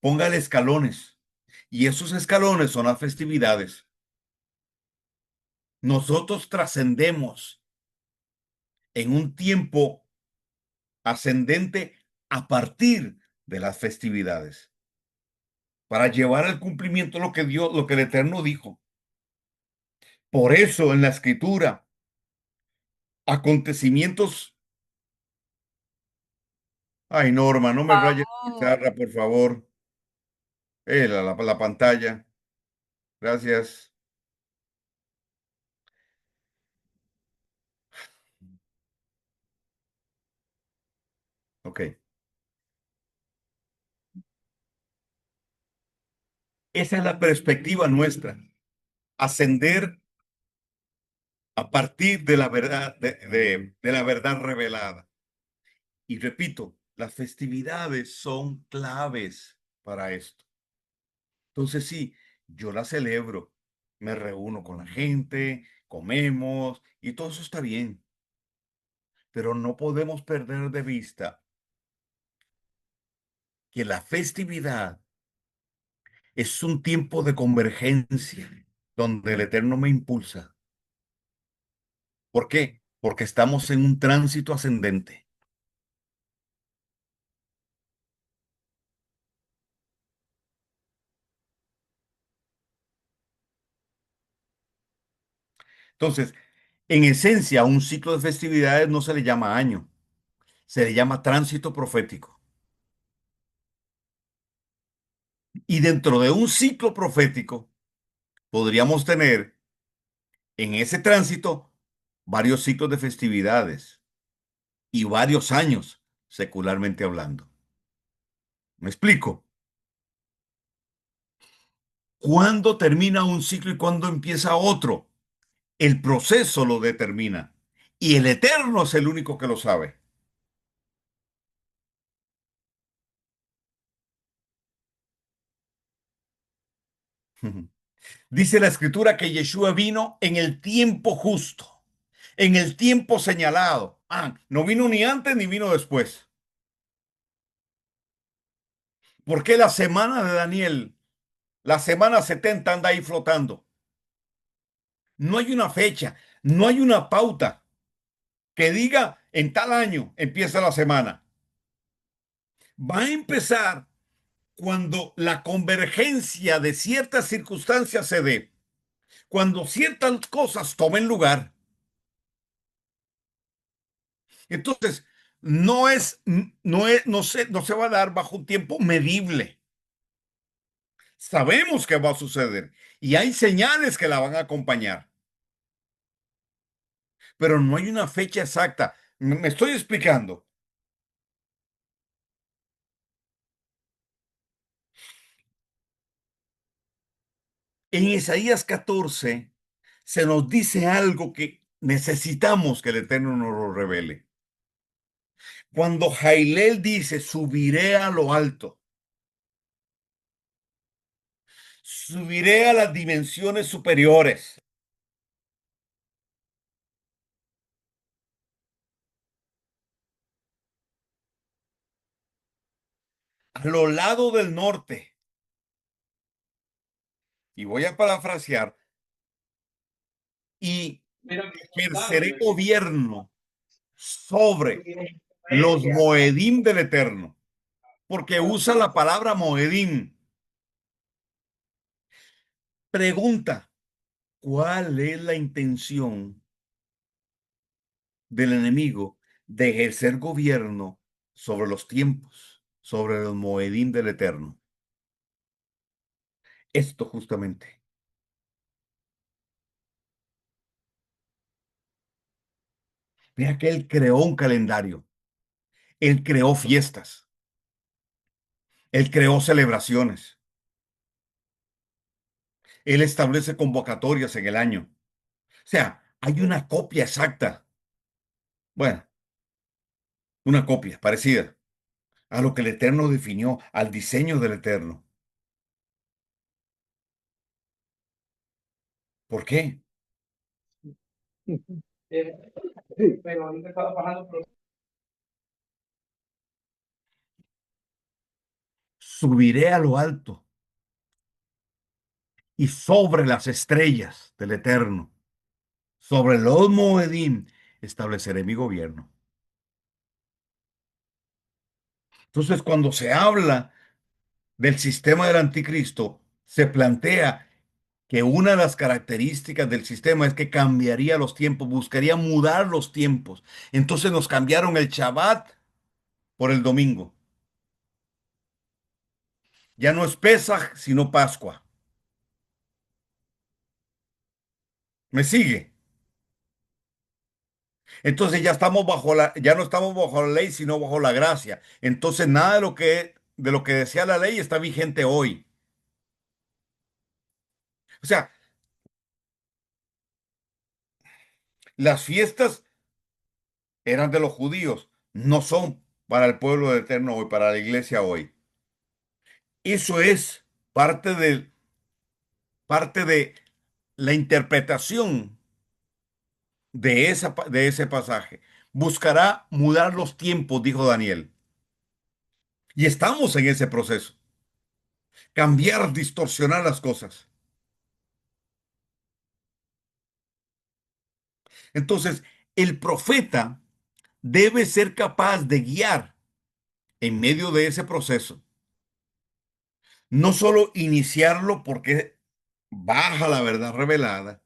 póngale escalones. Y esos escalones son las festividades. Nosotros trascendemos en un tiempo ascendente a partir de las festividades para llevar al cumplimiento lo que Dios, lo que el Eterno dijo. Por eso en la Escritura, acontecimientos Ay, Norma, no me rayes la Favor. pizarra, por favor. La pantalla. Gracias. Ok. Esa es la perspectiva nuestra. Ascender a partir de la verdad, de la verdad revelada. Y repito, las festividades son claves para esto. Entonces sí, yo la celebro, me reúno con la gente, comemos y todo eso está bien, pero no podemos perder de vista que la festividad es un tiempo de convergencia donde el Eterno me impulsa. ¿Por qué? Porque estamos en un tránsito ascendente. Entonces, en esencia, a un ciclo de festividades no se le llama año, se le llama tránsito profético. Y dentro de un ciclo profético podríamos tener en ese tránsito varios ciclos de festividades y varios años, secularmente hablando. ¿Me explico? ¿Cuándo termina un ciclo y cuándo empieza otro? El proceso lo determina y el Eterno es el único que lo sabe. Dice la escritura que Yeshua vino en el tiempo justo, en el tiempo señalado. No vino ni antes ni vino después. ¿Por qué la semana de Daniel, la semana 70 anda ahí flotando? No hay una fecha, no hay una pauta que diga en tal año empieza la semana. Va a empezar cuando la convergencia de ciertas circunstancias se dé, cuando ciertas cosas tomen lugar. Entonces, no se va a dar bajo un tiempo medible. Sabemos que va a suceder y hay señales que la van a acompañar, pero no hay una fecha exacta. Me estoy explicando. En Isaías 14 se nos dice algo que necesitamos que el Eterno nos lo revele. Cuando Jailel dice, subiré a lo alto, subiré a las dimensiones superiores, a lo lado del norte, y voy a parafrasear, y ejerceré gobierno sobre los Moedim del Eterno, porque usa la palabra Moedim. Pregunta, ¿cuál es la intención del enemigo de ejercer gobierno sobre los tiempos, sobre los Moedim del Eterno? Esto justamente. Mira que él creó un calendario, él creó fiestas, él creó celebraciones, él establece convocatorias en el año. O sea, hay una copia exacta, bueno, una copia parecida a lo que el Eterno definió, al diseño del Eterno. ¿Por qué? Pero ahorita estaba pasando por... Subiré a lo alto y sobre las estrellas del Eterno, sobre los Moedim, estableceré mi gobierno. Entonces, cuando se habla del sistema del anticristo, se plantea que una de las características del sistema es que cambiaría los tiempos, buscaría mudar los tiempos. Entonces nos cambiaron el Shabbat por el domingo. Ya no es Pesaj, sino Pascua. ¿Me sigue? Entonces ya no estamos bajo la ley, sino bajo la gracia. Entonces nada de lo que decía la ley está vigente hoy. O sea, las fiestas eran de los judíos, no son para el pueblo eterno hoy, para la iglesia hoy. Eso es parte parte de la interpretación de ese pasaje. Buscará mudar los tiempos, dijo Daniel. Y estamos en ese proceso. Cambiar, distorsionar las cosas. Entonces, el profeta debe ser capaz de guiar en medio de ese proceso. No solo iniciarlo porque baja la verdad revelada,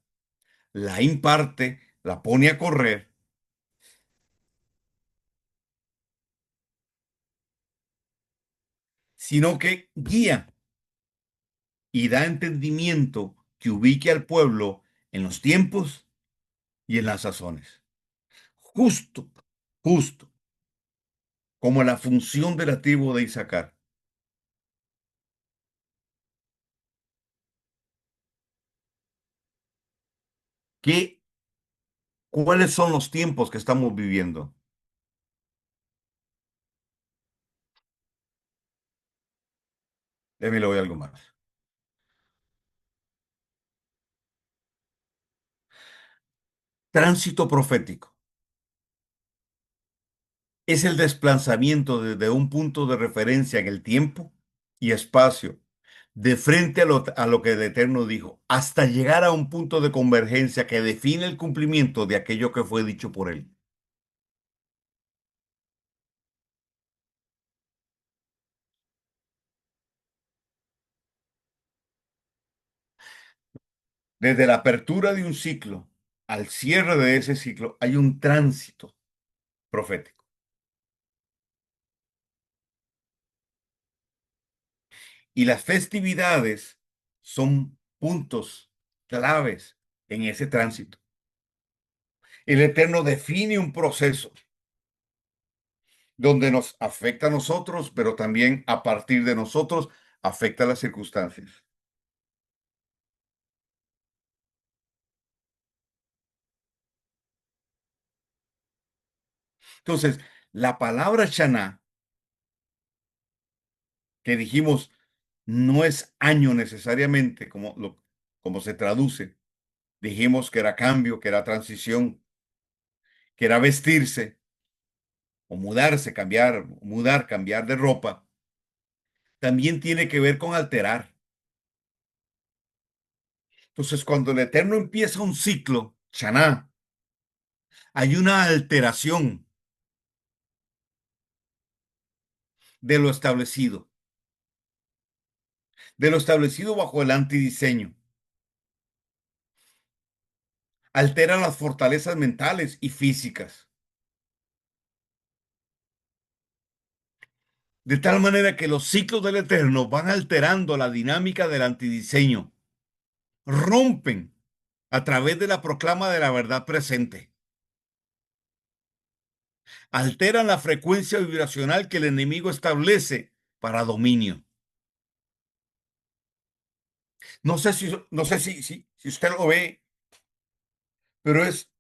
la imparte, la pone a correr, sino que guía y da entendimiento que ubique al pueblo en los tiempos y en las sazones. Justo, justo, como la función de la tribu de Isaacar. ¿Qué, ¿Cuáles son los tiempos que estamos viviendo? Déjame le voy algo más. Tránsito profético es el desplazamiento desde un punto de referencia en el tiempo y espacio, de frente a lo que el Eterno dijo, hasta llegar a un punto de convergencia que define el cumplimiento de aquello que fue dicho por él. Desde la apertura de un ciclo al cierre de ese ciclo hay un tránsito profético. Y las festividades son puntos claves en ese tránsito. El Eterno define un proceso donde nos afecta a nosotros, pero también a partir de nosotros afecta a las circunstancias. Entonces, la palabra Shana, que dijimos, no es año necesariamente como se traduce. Dijimos que era cambio, que era transición, que era vestirse o mudarse, cambiar de ropa. También tiene que ver con alterar. Entonces, cuando el Eterno empieza un ciclo, Shana, hay una alteración de lo establecido, bajo el antidiseño. Altera las fortalezas mentales y físicas, de tal manera que los ciclos del Eterno van alterando la dinámica del antidiseño, rompen a través de la proclama de la verdad presente, alteran la frecuencia vibracional que el enemigo establece para dominio. No sé si usted lo ve, pero es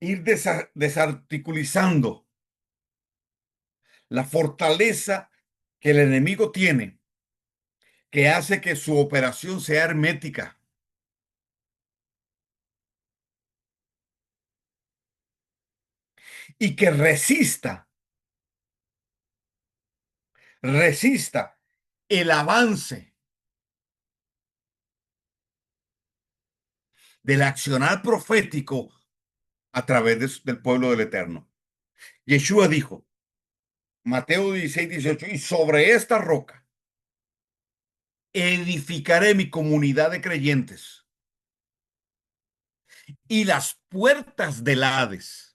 ir desarticulizando la fortaleza que el enemigo tiene, que hace que su operación sea hermética y que resista el avance del accionar profético a través del pueblo del Eterno. Yeshua dijo, Mateo 16:18, y sobre esta roca edificaré mi comunidad de creyentes y las puertas del Hades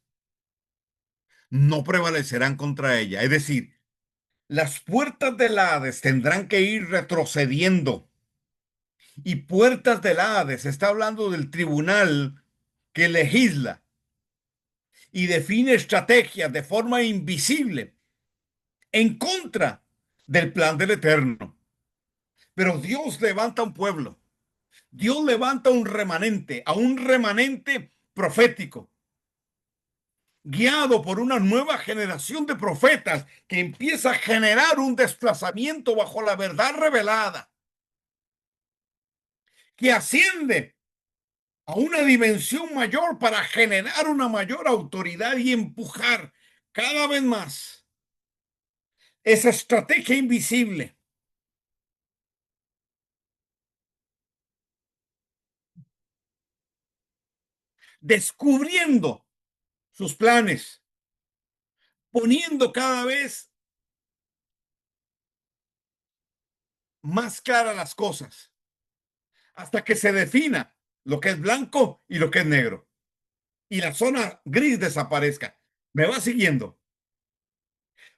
no prevalecerán contra ella. Es decir, las puertas del Hades tendrán que ir retrocediendo. Y puertas del Hades, está hablando del tribunal que legisla y define estrategias de forma invisible en contra del plan del Eterno. Pero Dios levanta un pueblo, Dios levanta un remanente, a un remanente profético, guiado por una nueva generación de profetas que empieza a generar un desplazamiento bajo la verdad revelada, que asciende a una dimensión mayor para generar una mayor autoridad y empujar cada vez más esa estrategia invisible, descubriendo sus planes, poniendo cada vez más claras las cosas, hasta que se defina lo que es blanco y lo que es negro, y la zona gris desaparezca. ¿Me va siguiendo?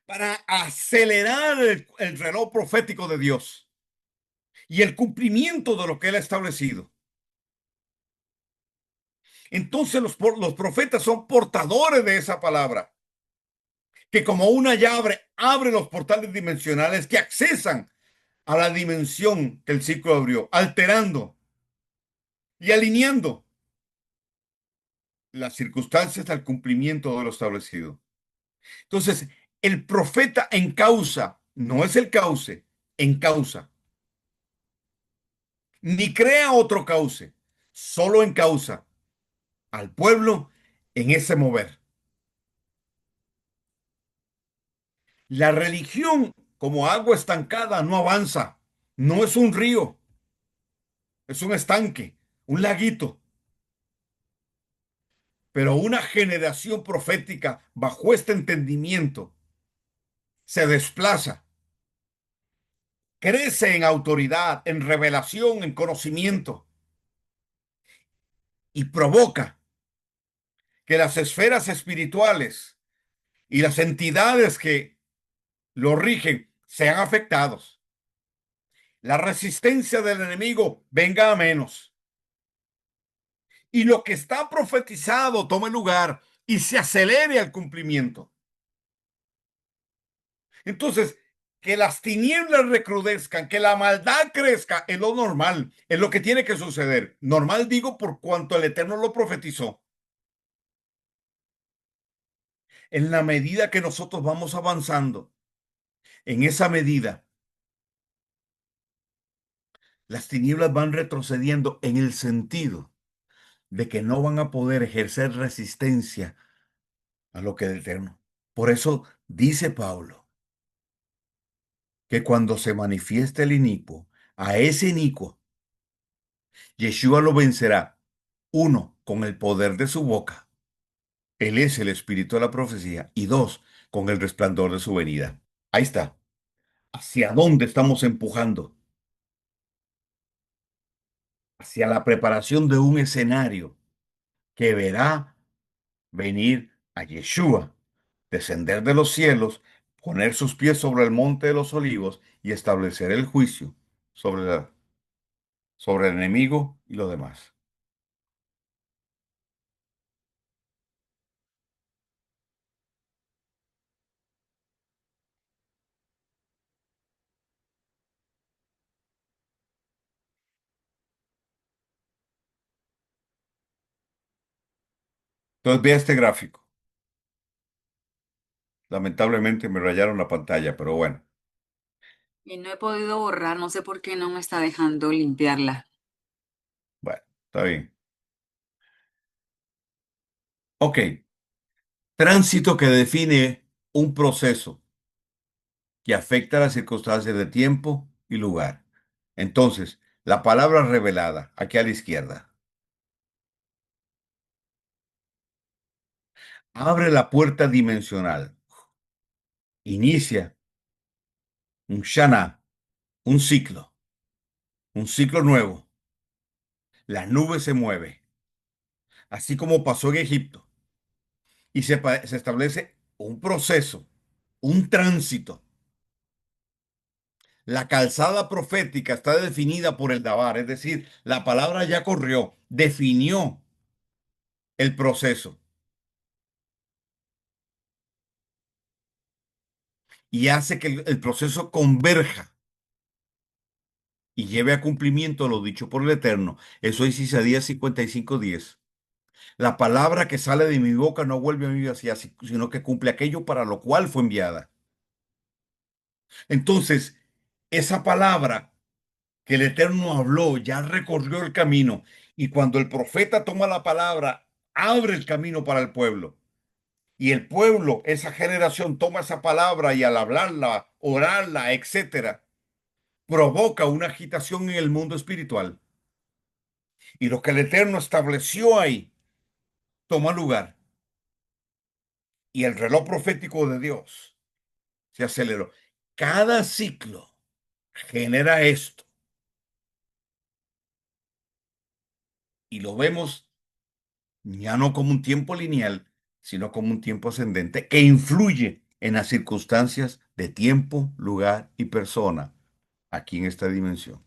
Para acelerar el reloj profético de Dios y el cumplimiento de lo que Él ha establecido. Entonces los profetas son portadores de esa palabra, que como una llave abre los portales dimensionales que accesan a la dimensión que el ciclo abrió, alterando y alineando las circunstancias al cumplimiento de lo establecido. Entonces, el profeta en causa, no es el cauce, en causa, ni crea otro cauce, solo en causa al pueblo en ese mover. La religión, como agua estancada, no avanza. No es un río, es un estanque, un laguito. Pero una generación profética bajo este entendimiento se desplaza, crece en autoridad, en revelación, en conocimiento y provoca que las esferas espirituales y las entidades que lo rigen sean afectados. La resistencia del enemigo venga a menos. Y lo que está profetizado tome lugar y se acelere al cumplimiento. Entonces, que las tinieblas recrudezcan, que la maldad crezca, es lo normal, es lo que tiene que suceder. Normal digo por cuanto el Eterno lo profetizó. En la medida que nosotros vamos avanzando, en esa medida, las tinieblas van retrocediendo en el sentido de que no van a poder ejercer resistencia a lo que es eterno. Por eso dice Pablo que cuando se manifieste el inicuo, a ese inicuo, Yeshua lo vencerá, uno, con el poder de su boca. Él es el espíritu de la profecía. Y dos, con el resplandor de su venida. Ahí está. ¿Hacia dónde estamos empujando? Hacia la preparación de un escenario que verá venir a Yeshua, descender de los cielos, poner sus pies sobre el monte de los olivos y establecer el juicio sobre, sobre el enemigo y los demás. Entonces vea este gráfico. Lamentablemente me rayaron la pantalla, pero bueno, Y no he podido borrar, no sé por qué no me está dejando limpiarla. bueno, está bien. Ok, tránsito que define un proceso que afecta las circunstancias de tiempo y lugar. Entonces, la palabra revelada, aquí a la izquierda, abre la puerta dimensional, inicia un shana, un un ciclo nuevo. La nube se mueve, así como pasó en Egipto, y se establece un proceso, un tránsito. La calzada profética está definida por el Dabar, es decir, la palabra ya corrió, definió el proceso y hace que el proceso converja y lleve a cumplimiento lo dicho por el Eterno. Eso es Isaías 55:10. La palabra que sale de mi boca no vuelve a mí vacía, sino que cumple aquello para lo cual fue enviada. Entonces, esa palabra que el Eterno habló ya recorrió el camino y cuando el profeta toma la palabra, abre el camino para el pueblo. Y el pueblo, esa generación, toma esa palabra y al hablarla, orarla, etcétera, provoca una agitación en el mundo espiritual. Y lo que el Eterno estableció ahí toma lugar. Y el reloj profético de Dios se aceleró. Cada ciclo genera esto. Y lo vemos ya no como un tiempo lineal, sino como un tiempo ascendente que influye en las circunstancias de tiempo, lugar y persona aquí en esta dimensión.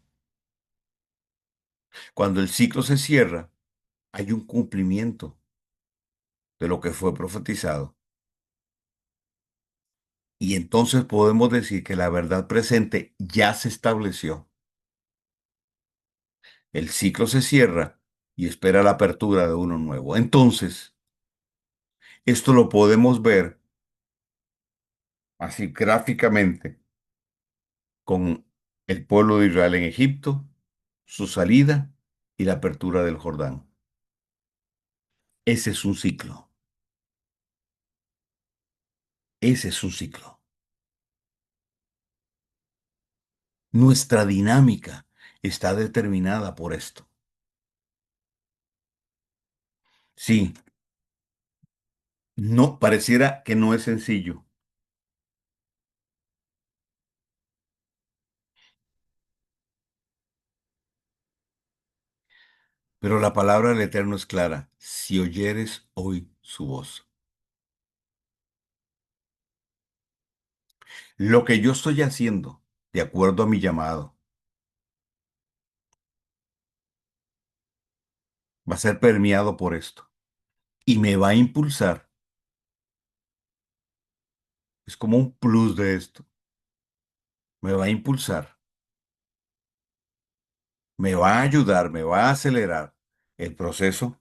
Cuando el ciclo se cierra, hay un cumplimiento de lo que fue profetizado. Y entonces podemos decir que la verdad presente ya se estableció. El ciclo se cierra y espera la apertura de uno nuevo. Entonces, esto lo podemos ver así gráficamente con el pueblo de Israel en Egipto, su salida y la apertura del Jordán. Ese es un ciclo. Ese es un ciclo. Nuestra dinámica está determinada por esto. Sí, no pareciera que no es sencillo, pero la palabra del Eterno es clara. Si oyeres hoy su voz. Lo que yo estoy haciendo, de acuerdo a mi llamado, va a ser permeado por esto y me va a impulsar. Es como un plus de esto. Me va a impulsar, me va a ayudar, me va a acelerar el proceso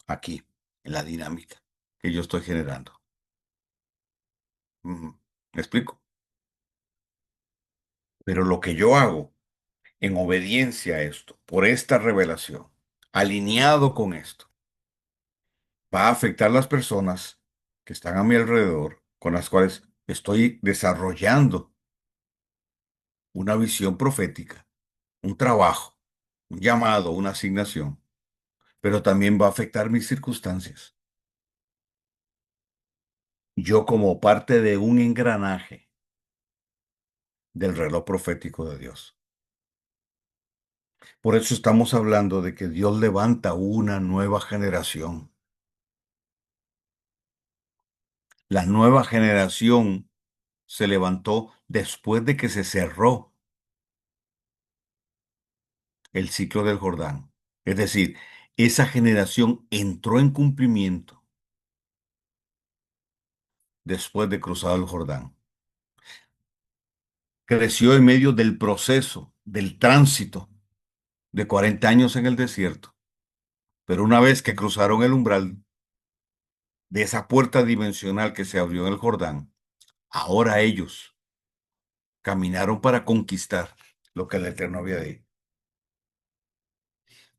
aquí, en la dinámica que yo estoy generando. Ujú. ¿Me explico? Pero lo que yo hago en obediencia a esto, por esta revelación, alineado con esto, va a afectar las personas que están a mi alrededor, con las cuales estoy desarrollando una visión profética, un trabajo, un llamado, una asignación, pero también va a afectar mis circunstancias. Yo como parte de un engranaje del reloj profético de Dios. Por eso estamos hablando de que Dios levanta una nueva generación. La nueva generación se levantó después de que se cerró el ciclo del Jordán. Es decir, esa generación entró en cumplimiento después de cruzar el Jordán. Creció en medio del proceso, del tránsito de 40 años en el desierto. Pero una vez que cruzaron el umbral de esa puerta dimensional que se abrió en el Jordán, ahora ellos caminaron para conquistar lo que el Eterno había dicho.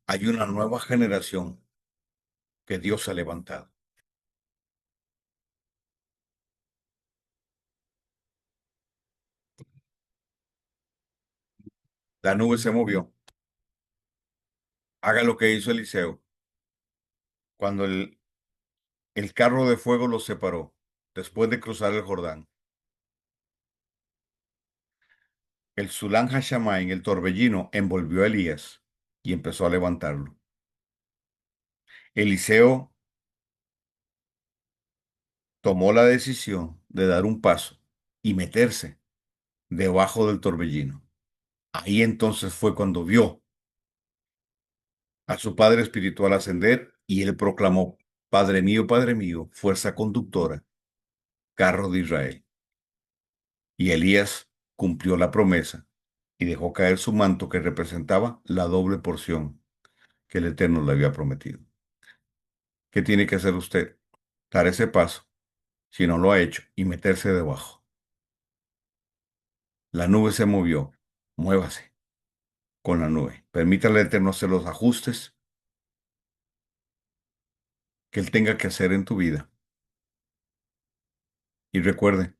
Hay una nueva generación que Dios ha levantado. La nube se movió. Haga lo que hizo Eliseo cuando el carro de fuego los separó después de cruzar el Jordán. El Sulam Hashamayim, el torbellino, envolvió a Elías y empezó a levantarlo. Eliseo tomó la decisión de dar un paso y meterse debajo del torbellino. Ahí entonces fue cuando vio a su padre espiritual ascender y él proclamó: Padre mío, fuerza conductora, carro de Israel. Y Elías cumplió la promesa y dejó caer su manto que representaba la doble porción que el Eterno le había prometido. ¿Qué tiene que hacer usted? Dar ese paso, si no lo ha hecho, y meterse debajo. La nube se movió. Muévase con la nube. Permítale al Eterno hacer los ajustes que Él tenga que hacer en tu vida. Y recuerde,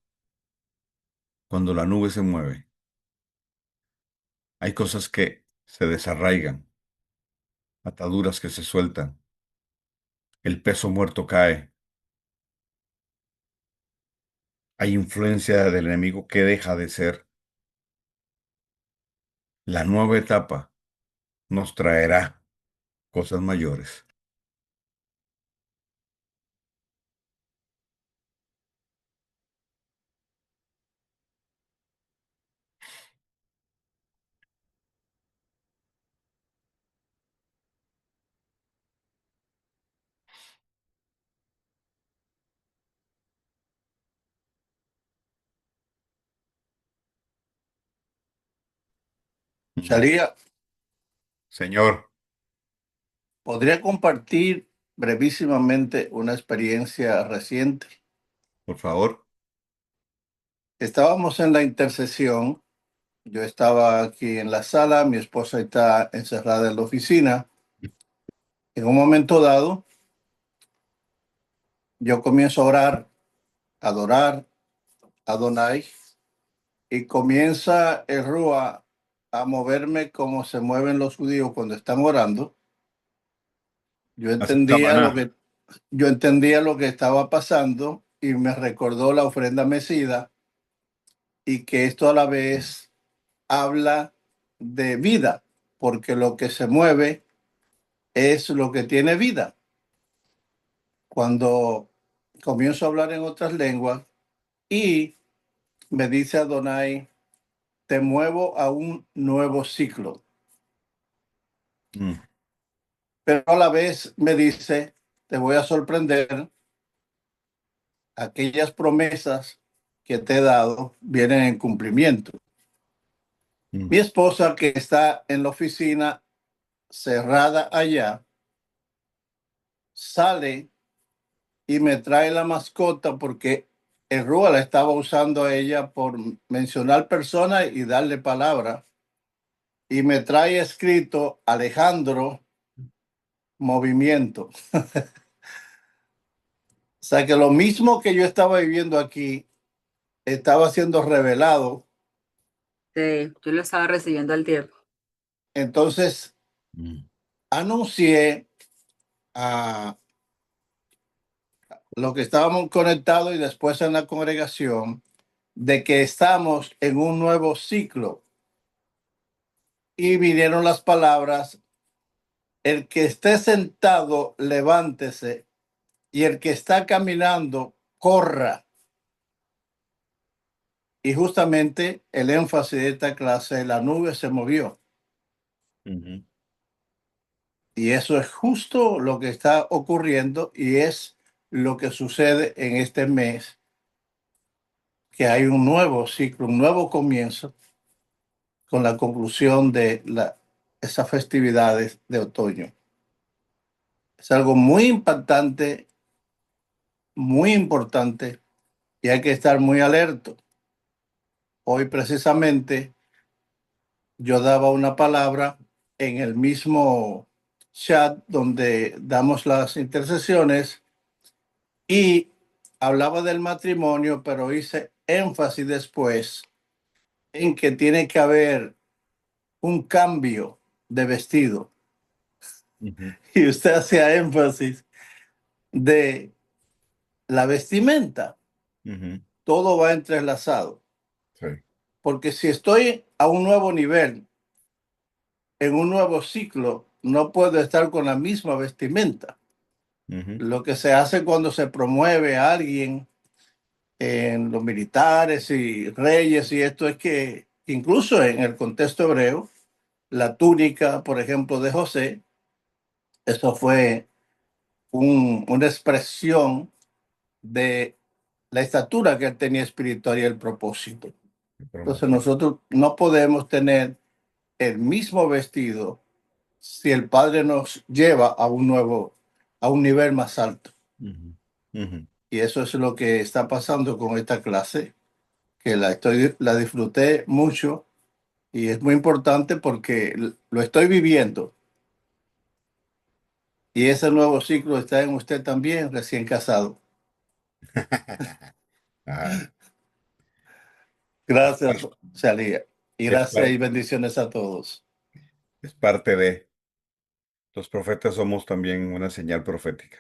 cuando la nube se mueve, hay cosas que se desarraigan, ataduras que se sueltan, el peso muerto cae, hay influencia del enemigo que deja de ser. La nueva etapa nos traerá cosas mayores. Ujú. Salía, Señor, podría compartir brevísimamente una experiencia reciente. por favor. Estábamos en la intercesión, yo estaba aquí en la sala, mi esposa está encerrada en la oficina. En un momento dado, yo comienzo a orar, a adorar a Adonai y comienza el Rúa a moverme como se mueven los judíos cuando están orando. Yo Acepta entendía lo maná. que, yo entendía lo que estaba pasando y me recordó la ofrenda mecida y que esto a la vez habla de vida, porque lo que se mueve es lo que tiene vida. Cuando comienzo a hablar en otras lenguas y me dice Adonai, te muevo a un nuevo ciclo, Mm, pero a la vez me dice, te voy a sorprender, aquellas promesas que te he dado vienen en cumplimiento. mm. Mi esposa, que está en la oficina cerrada allá, sale y me trae la mascota porque el Rúa la estaba usando a ella por mencionar personas y darle palabra. Y me trae escrito Alejandro Movimiento. O sea que lo mismo que yo estaba viviendo aquí estaba siendo revelado. Sí, yo lo estaba recibiendo al tiempo. Entonces Mm, anuncié a los que estábamos conectados y después en la congregación de que estamos en un nuevo ciclo. Y vinieron las palabras, el que esté sentado, levántese, y el que está caminando, corra. Y justamente el énfasis de esta clase, la nube se movió. ujú, Y eso es justo lo que está ocurriendo y es lo que sucede en este mes, que hay un nuevo ciclo, un nuevo comienzo con la conclusión de esas festividades de otoño. Es algo muy impactante, muy importante y hay que estar muy alerta. Hoy precisamente yo daba una palabra en el mismo chat donde damos las intercesiones y hablaba del matrimonio, pero hice énfasis después en que tiene que haber un cambio de vestido. ujú, Y usted hacía énfasis de la vestimenta. ujú. Todo va entrelazado. Sí. Porque si estoy a un nuevo nivel, en un nuevo ciclo, no puedo estar con la misma vestimenta. Ujú, Lo que se hace cuando se promueve a alguien en los militares y reyes y esto es que incluso en el contexto hebreo, la túnica, por ejemplo, de José, eso fue una expresión de la estatura que él tenía espiritual y el propósito. Entonces nosotros no podemos tener el mismo vestido si el Padre nos lleva a a un nivel más alto. Ujú, ujú. Y eso es lo que está pasando con esta clase, que la disfruté mucho y es muy importante porque lo estoy viviendo. Y ese nuevo ciclo está en usted también, recién casado. Ah, Gracias, Salía. Y es, gracias y bendiciones a todos. es parte de los profetas, somos también una señal profética.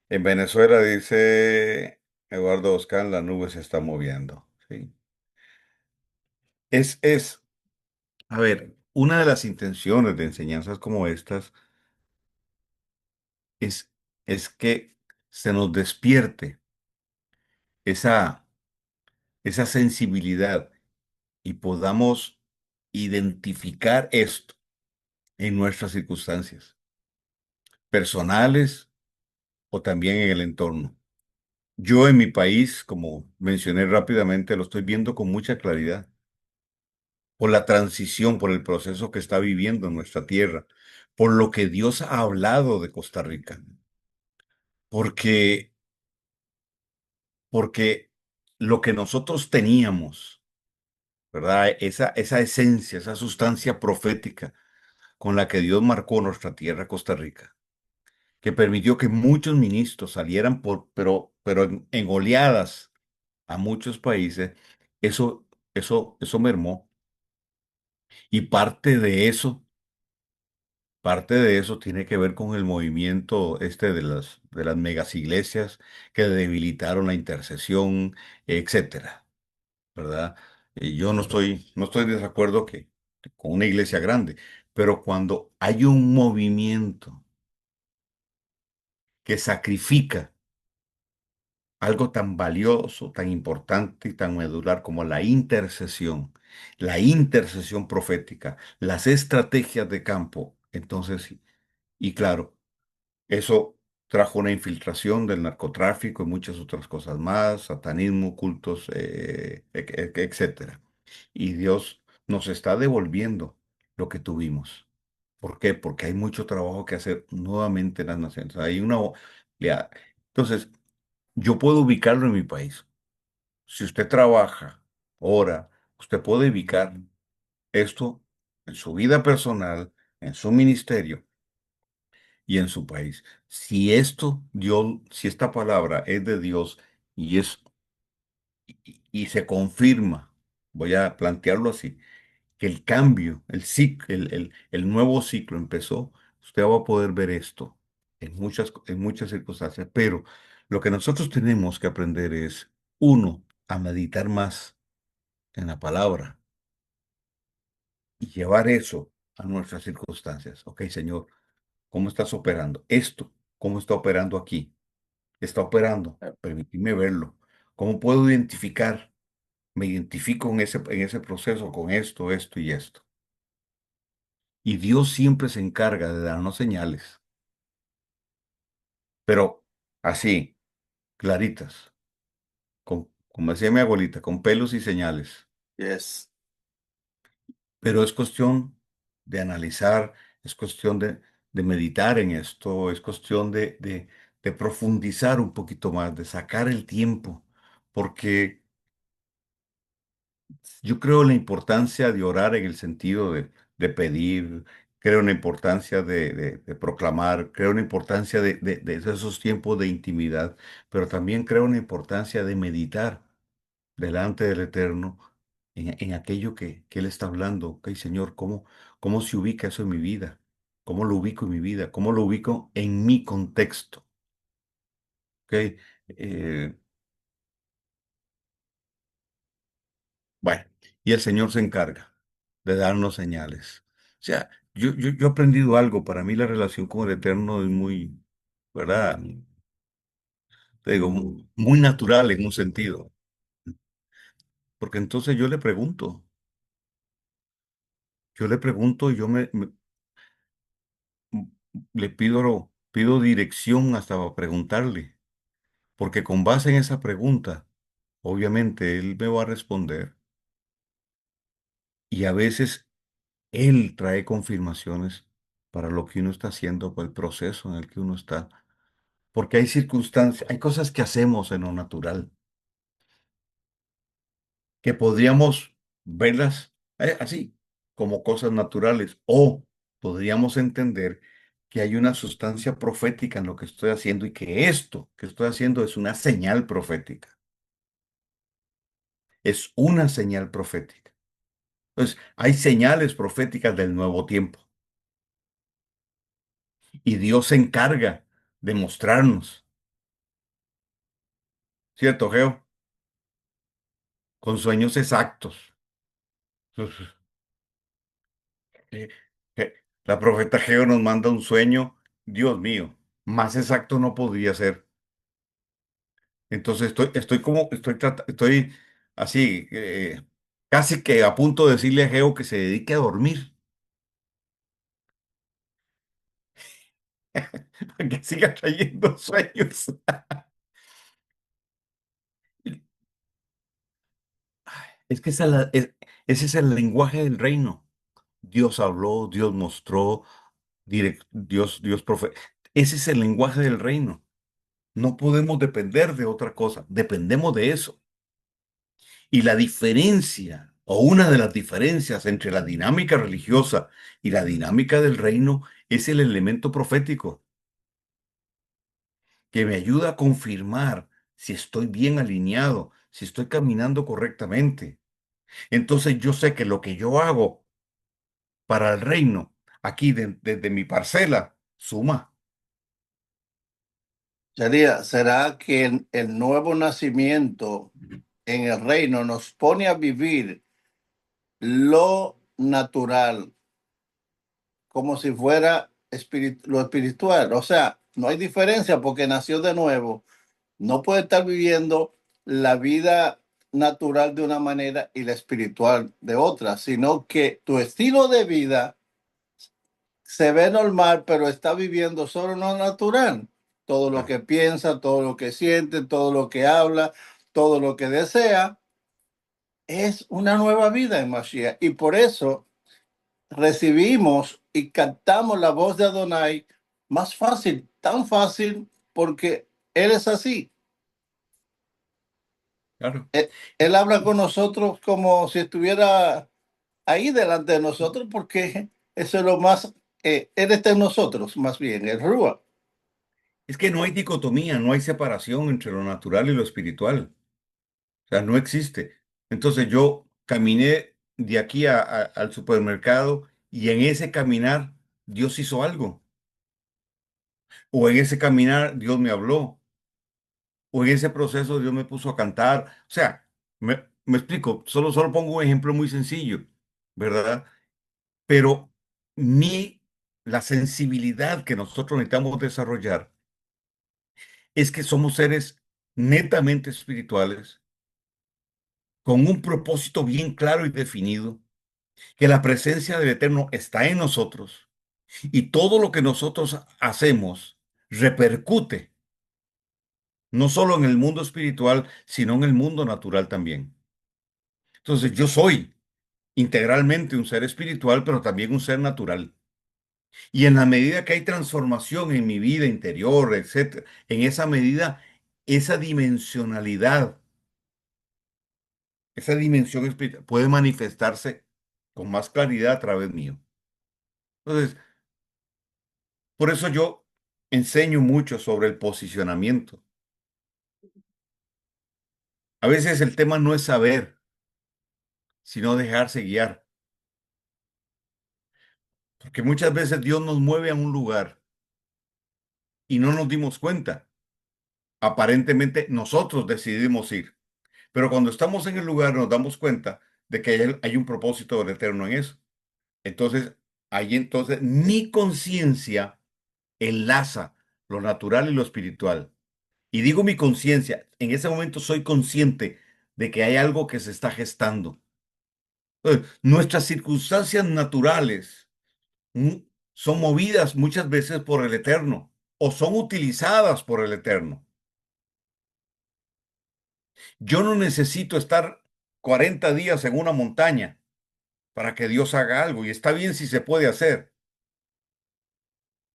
En Venezuela dice Eduardo Oscar, la nube se está moviendo. ¿Sí? Es, a ver, una de las intenciones de enseñanzas como estas es, es que se nos despierte esa, esa sensibilidad y podamos identificar esto en nuestras circunstancias personales o también en el entorno. Yo en mi país, como mencioné rápidamente, lo estoy viendo con mucha claridad por la transición, por el proceso que está viviendo nuestra tierra, por lo que Dios ha hablado de Costa Rica, porque, porque lo que nosotros teníamos, ¿verdad? Esa esencia, esa sustancia profética con la que Dios marcó nuestra tierra, Costa Rica, que permitió que muchos ministros salieran pero en oleadas a muchos países, eso mermó. Y parte de eso tiene que ver con el movimiento este de las megas iglesias que debilitaron la intercesión, etcétera, ¿verdad? Yo no estoy de desacuerdo que con una iglesia grande, pero cuando hay un movimiento que sacrifica algo tan valioso, tan importante y tan medular como la intercesión profética, las estrategias de campo, entonces sí. Y claro, eso trajo una infiltración del narcotráfico y muchas otras cosas más, satanismo, cultos, etcétera. Y Dios nos está devolviendo lo que tuvimos. ¿Por qué? Porque hay mucho trabajo que hacer nuevamente en las naciones. Hay una... ya. Entonces, yo puedo ubicarlo en mi país. Si usted trabaja, ora, usted puede ubicar esto en su vida personal, en su ministerio y en su país. Si esto, Dios, si esta palabra es de Dios y y se confirma, voy a plantearlo así, que el cambio, el ciclo, el nuevo ciclo empezó, usted va a poder ver esto en muchas circunstancias. Pero lo que nosotros tenemos que aprender es, uno, a meditar más en la palabra y llevar eso a nuestras circunstancias. Ok, Señor, ¿cómo estás operando? Esto, ¿cómo está operando aquí? Está operando, permíteme verlo. ¿Cómo puedo identificar? Me identifico en ese proceso con esto y esto. Y Dios siempre se encarga de darnos señales, pero así, claritas, como decía mi abuelita, con pelos y señales. Yes. Pero es cuestión de analizar, es cuestión de meditar en esto, es cuestión de profundizar un poquito más, de sacar el tiempo, porque yo creo en la importancia de orar en el sentido de pedir, creo en la importancia de proclamar, creo en la importancia de esos tiempos de intimidad, pero también creo en la importancia de meditar delante del Eterno en aquello que Él está hablando. Ok, Señor, ¿cómo se ubica eso en mi vida? ¿Cómo lo ubico en mi vida? ¿Cómo lo ubico en mi contexto? Ok, eh, bueno, y el Señor se encarga de darnos señales. O sea, yo he aprendido algo. Para mí la relación con el Eterno es muy, ¿verdad? te digo, muy natural en un sentido. Porque entonces yo le pregunto y le pido dirección hasta para preguntarle. Porque con base en esa pregunta, obviamente él me va a responder y a veces él trae confirmaciones para lo que uno está haciendo, para el proceso en el que uno está. Porque hay circunstancias, hay cosas que hacemos en lo natural, que podríamos verlas así, como cosas naturales, o podríamos entender que hay una sustancia profética en lo que estoy haciendo y que esto que estoy haciendo es una señal profética, es una señal profética. Entonces, hay señales proféticas del nuevo tiempo y Dios se encarga de mostrarnos, ¿cierto, Geo? Con sueños exactos. Entonces, eh, eh, la profeta Geo nos manda un sueño, Dios mío, más exacto no podría ser. Entonces estoy así, casi que a punto de decirle a Geo que se dedique a dormir, que siga trayendo sueños. Es que ese es el lenguaje del reino. Dios habló, Dios mostró, Dios ese es el lenguaje del reino. No podemos depender de otra cosa, dependemos de eso. Y la diferencia, o una de las diferencias entre la dinámica religiosa y la dinámica del reino, es el elemento profético, que me ayuda a confirmar si estoy bien alineado, si estoy caminando correctamente. Entonces yo sé que lo que yo hago para el reino, aquí desde mi parcela, suma. ¿Será que el nuevo nacimiento en el reino nos pone a vivir lo natural como si fuera lo espiritual? O sea, no hay diferencia porque nació de nuevo. No puede estar viviendo la vida natural de una manera y la espiritual de otra, sino que tu estilo de vida se ve normal, pero está viviendo solo lo natural. Todo lo Ah, que piensa, todo lo que siente, todo lo que habla, todo lo que desea, es una nueva vida en Mashiach. Y por eso recibimos y captamos la voz de Adonai más fácil, tan fácil, porque Él es así. claro. Él habla con nosotros como si estuviera ahí delante de nosotros, porque eso es lo más, Él está en nosotros, más bien, el Rúa. Es que no hay dicotomía, no hay separación entre lo natural y lo espiritual. O sea, no existe. Entonces yo caminé de aquí al supermercado y en ese caminar Dios hizo algo. O en ese caminar Dios me habló. O en ese proceso Dios me puso a cantar. O sea, me explico. Solo pongo un ejemplo muy sencillo, ¿verdad? Pero mi, la sensibilidad que nosotros necesitamos desarrollar es que somos seres netamente espirituales, con un propósito bien claro y definido, que la presencia del Eterno está en nosotros y todo lo que nosotros hacemos repercute no solo en el mundo espiritual, sino en el mundo natural también. Entonces yo soy integralmente un ser espiritual, pero también un ser natural. Y en la medida que hay transformación en mi vida interior, etcétera, en esa medida, esa dimensionalidad, esa dimensión espiritual puede manifestarse con más claridad a través mío. Entonces, por eso yo enseño mucho sobre el posicionamiento. A veces el tema no es saber, sino dejarse guiar. Porque muchas veces Dios nos mueve a un lugar y no nos dimos cuenta. Aparentemente nosotros decidimos ir. Pero cuando estamos en el lugar nos damos cuenta de que hay un propósito del Eterno en eso. Entonces, ahí entonces mi conciencia enlaza lo natural y lo espiritual. Y digo mi conciencia, en ese momento soy consciente de que hay algo que se está gestando. Nuestras circunstancias naturales mm, son movidas muchas veces por el Eterno o son utilizadas por el Eterno. Yo no necesito estar 40 días en una montaña para que Dios haga algo y está bien si se puede hacer,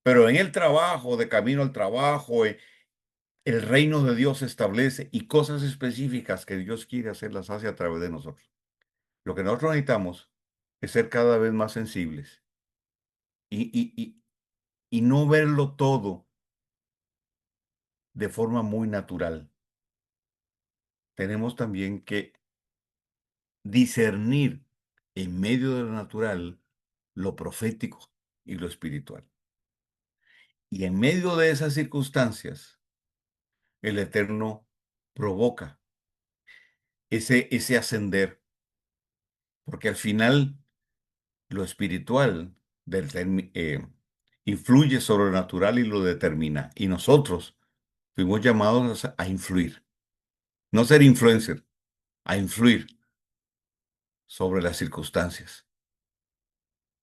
pero en el trabajo, de camino al trabajo, el reino de Dios se establece y cosas específicas que Dios quiere hacer las hace a través de nosotros. Lo que nosotros necesitamos es ser cada vez más sensibles y, y, y, y no verlo todo de forma muy natural. Tenemos también que discernir en medio de lo natural lo profético y lo espiritual. Y en medio de esas circunstancias, el Eterno provoca ese ascender, porque al final lo espiritual influye sobre lo natural y lo determina. Y nosotros fuimos llamados a influir, no ser influencer, a influir sobre las circunstancias.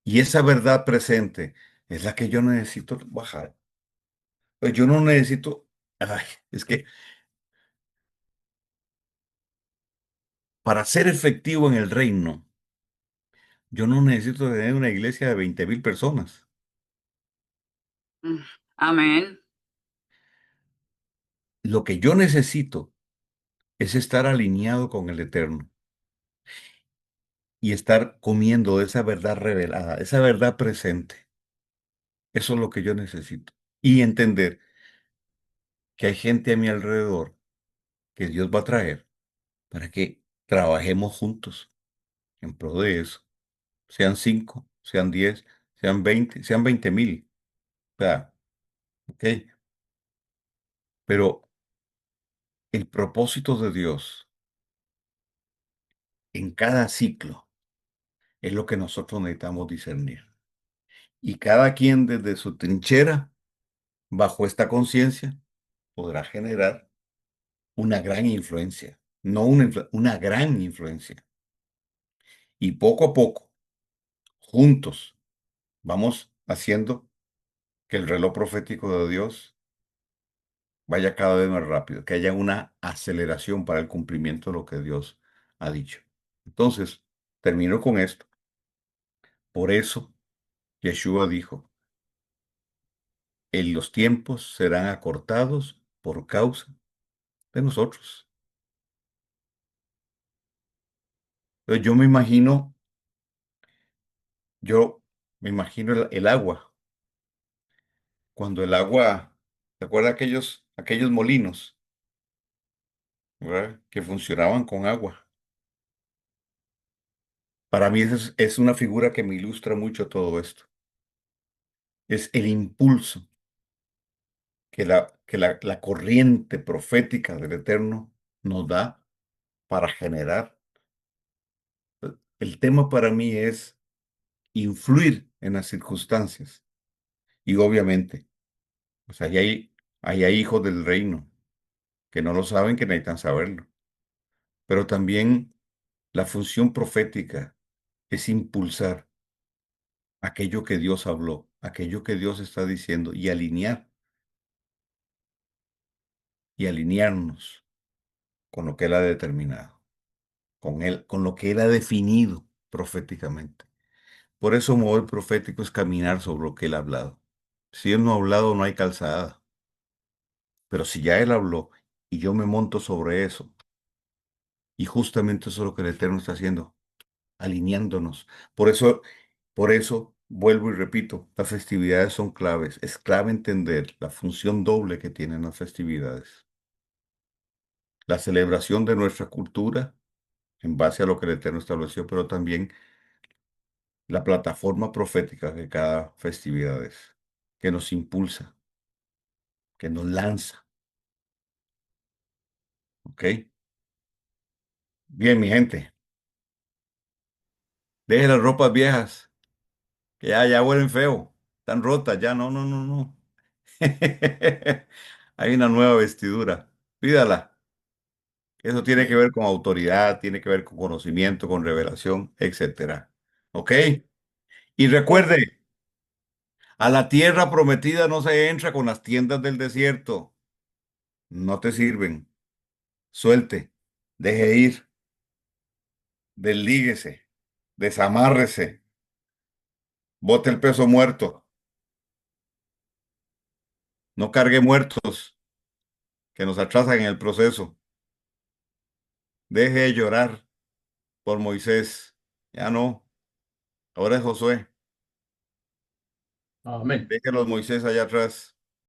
Y esa verdad presente es la que yo necesito bajar. Pues yo no necesito, ay, es que para ser efectivo en el reino, yo no necesito tener una iglesia de 20,000 personas. Mm, amén. Lo que yo necesito es estar alineado con el Eterno y estar comiendo esa verdad revelada, esa verdad presente. Eso es lo que yo necesito. Y entender que hay gente a mi alrededor que Dios va a traer para que trabajemos juntos en pro de eso. Sean 5, sean 10, sean 20, sean 20,000. O sea, ok. Pero el propósito de Dios en cada ciclo es lo que nosotros necesitamos discernir. Y cada quien desde su trinchera, bajo esta conciencia, podrá generar una gran influencia, no una gran influencia. Y poco a poco, juntos, vamos haciendo que el reloj profético de Dios vaya cada vez más rápido, que haya una aceleración para el cumplimiento de lo que Dios ha dicho. Entonces, termino con esto. Por eso, Yeshua dijo, en los tiempos serán acortados por causa de nosotros. Entonces, yo me imagino el agua. Cuando el agua, ¿te acuerdas aquellos molinos, ¿verdad? Que funcionaban con agua? Para mí es una figura que me ilustra mucho todo esto. Es el impulso que la corriente profética del Eterno nos da para generar. El tema para mí es influir en las circunstancias. Y obviamente, pues ahí hay hijos del reino que no lo saben, que necesitan saberlo. Pero también la función profética es impulsar aquello que Dios habló, aquello que Dios está diciendo y alinearnos con lo que Él ha determinado, con lo que Él ha definido proféticamente. Por eso mover profético es caminar sobre lo que Él ha hablado. Si Él no ha hablado, no hay calzada. Pero si ya Él habló y yo me monto sobre eso, y justamente eso es lo que el Eterno está haciendo, alineándonos. Por eso, vuelvo y repito, las festividades son claves. Es clave entender la función doble que tienen las festividades. La celebración de nuestra cultura en base a lo que el Eterno estableció, pero también la plataforma profética que cada festividad es, que nos impulsa, que nos lanza. ¿Ok? Bien, mi gente, deje las ropas viejas, que ya huelen feo, están rotas, ya, no, no, no, no. Hay una nueva vestidura. Pídala. Eso tiene que ver con autoridad, tiene que ver con conocimiento, con revelación, etcétera. ¿Ok? Y Ok. recuerde, a la tierra prometida no se entra con las tiendas del desierto. No te sirven. Suelte, deje ir, deslíguese, desamárrese, bote el peso muerto, no cargue muertos que nos atrasan en el proceso. Deje de llorar por Moisés. Ya no, ahora es Josué. Amén. Deje a los Moisés allá atrás.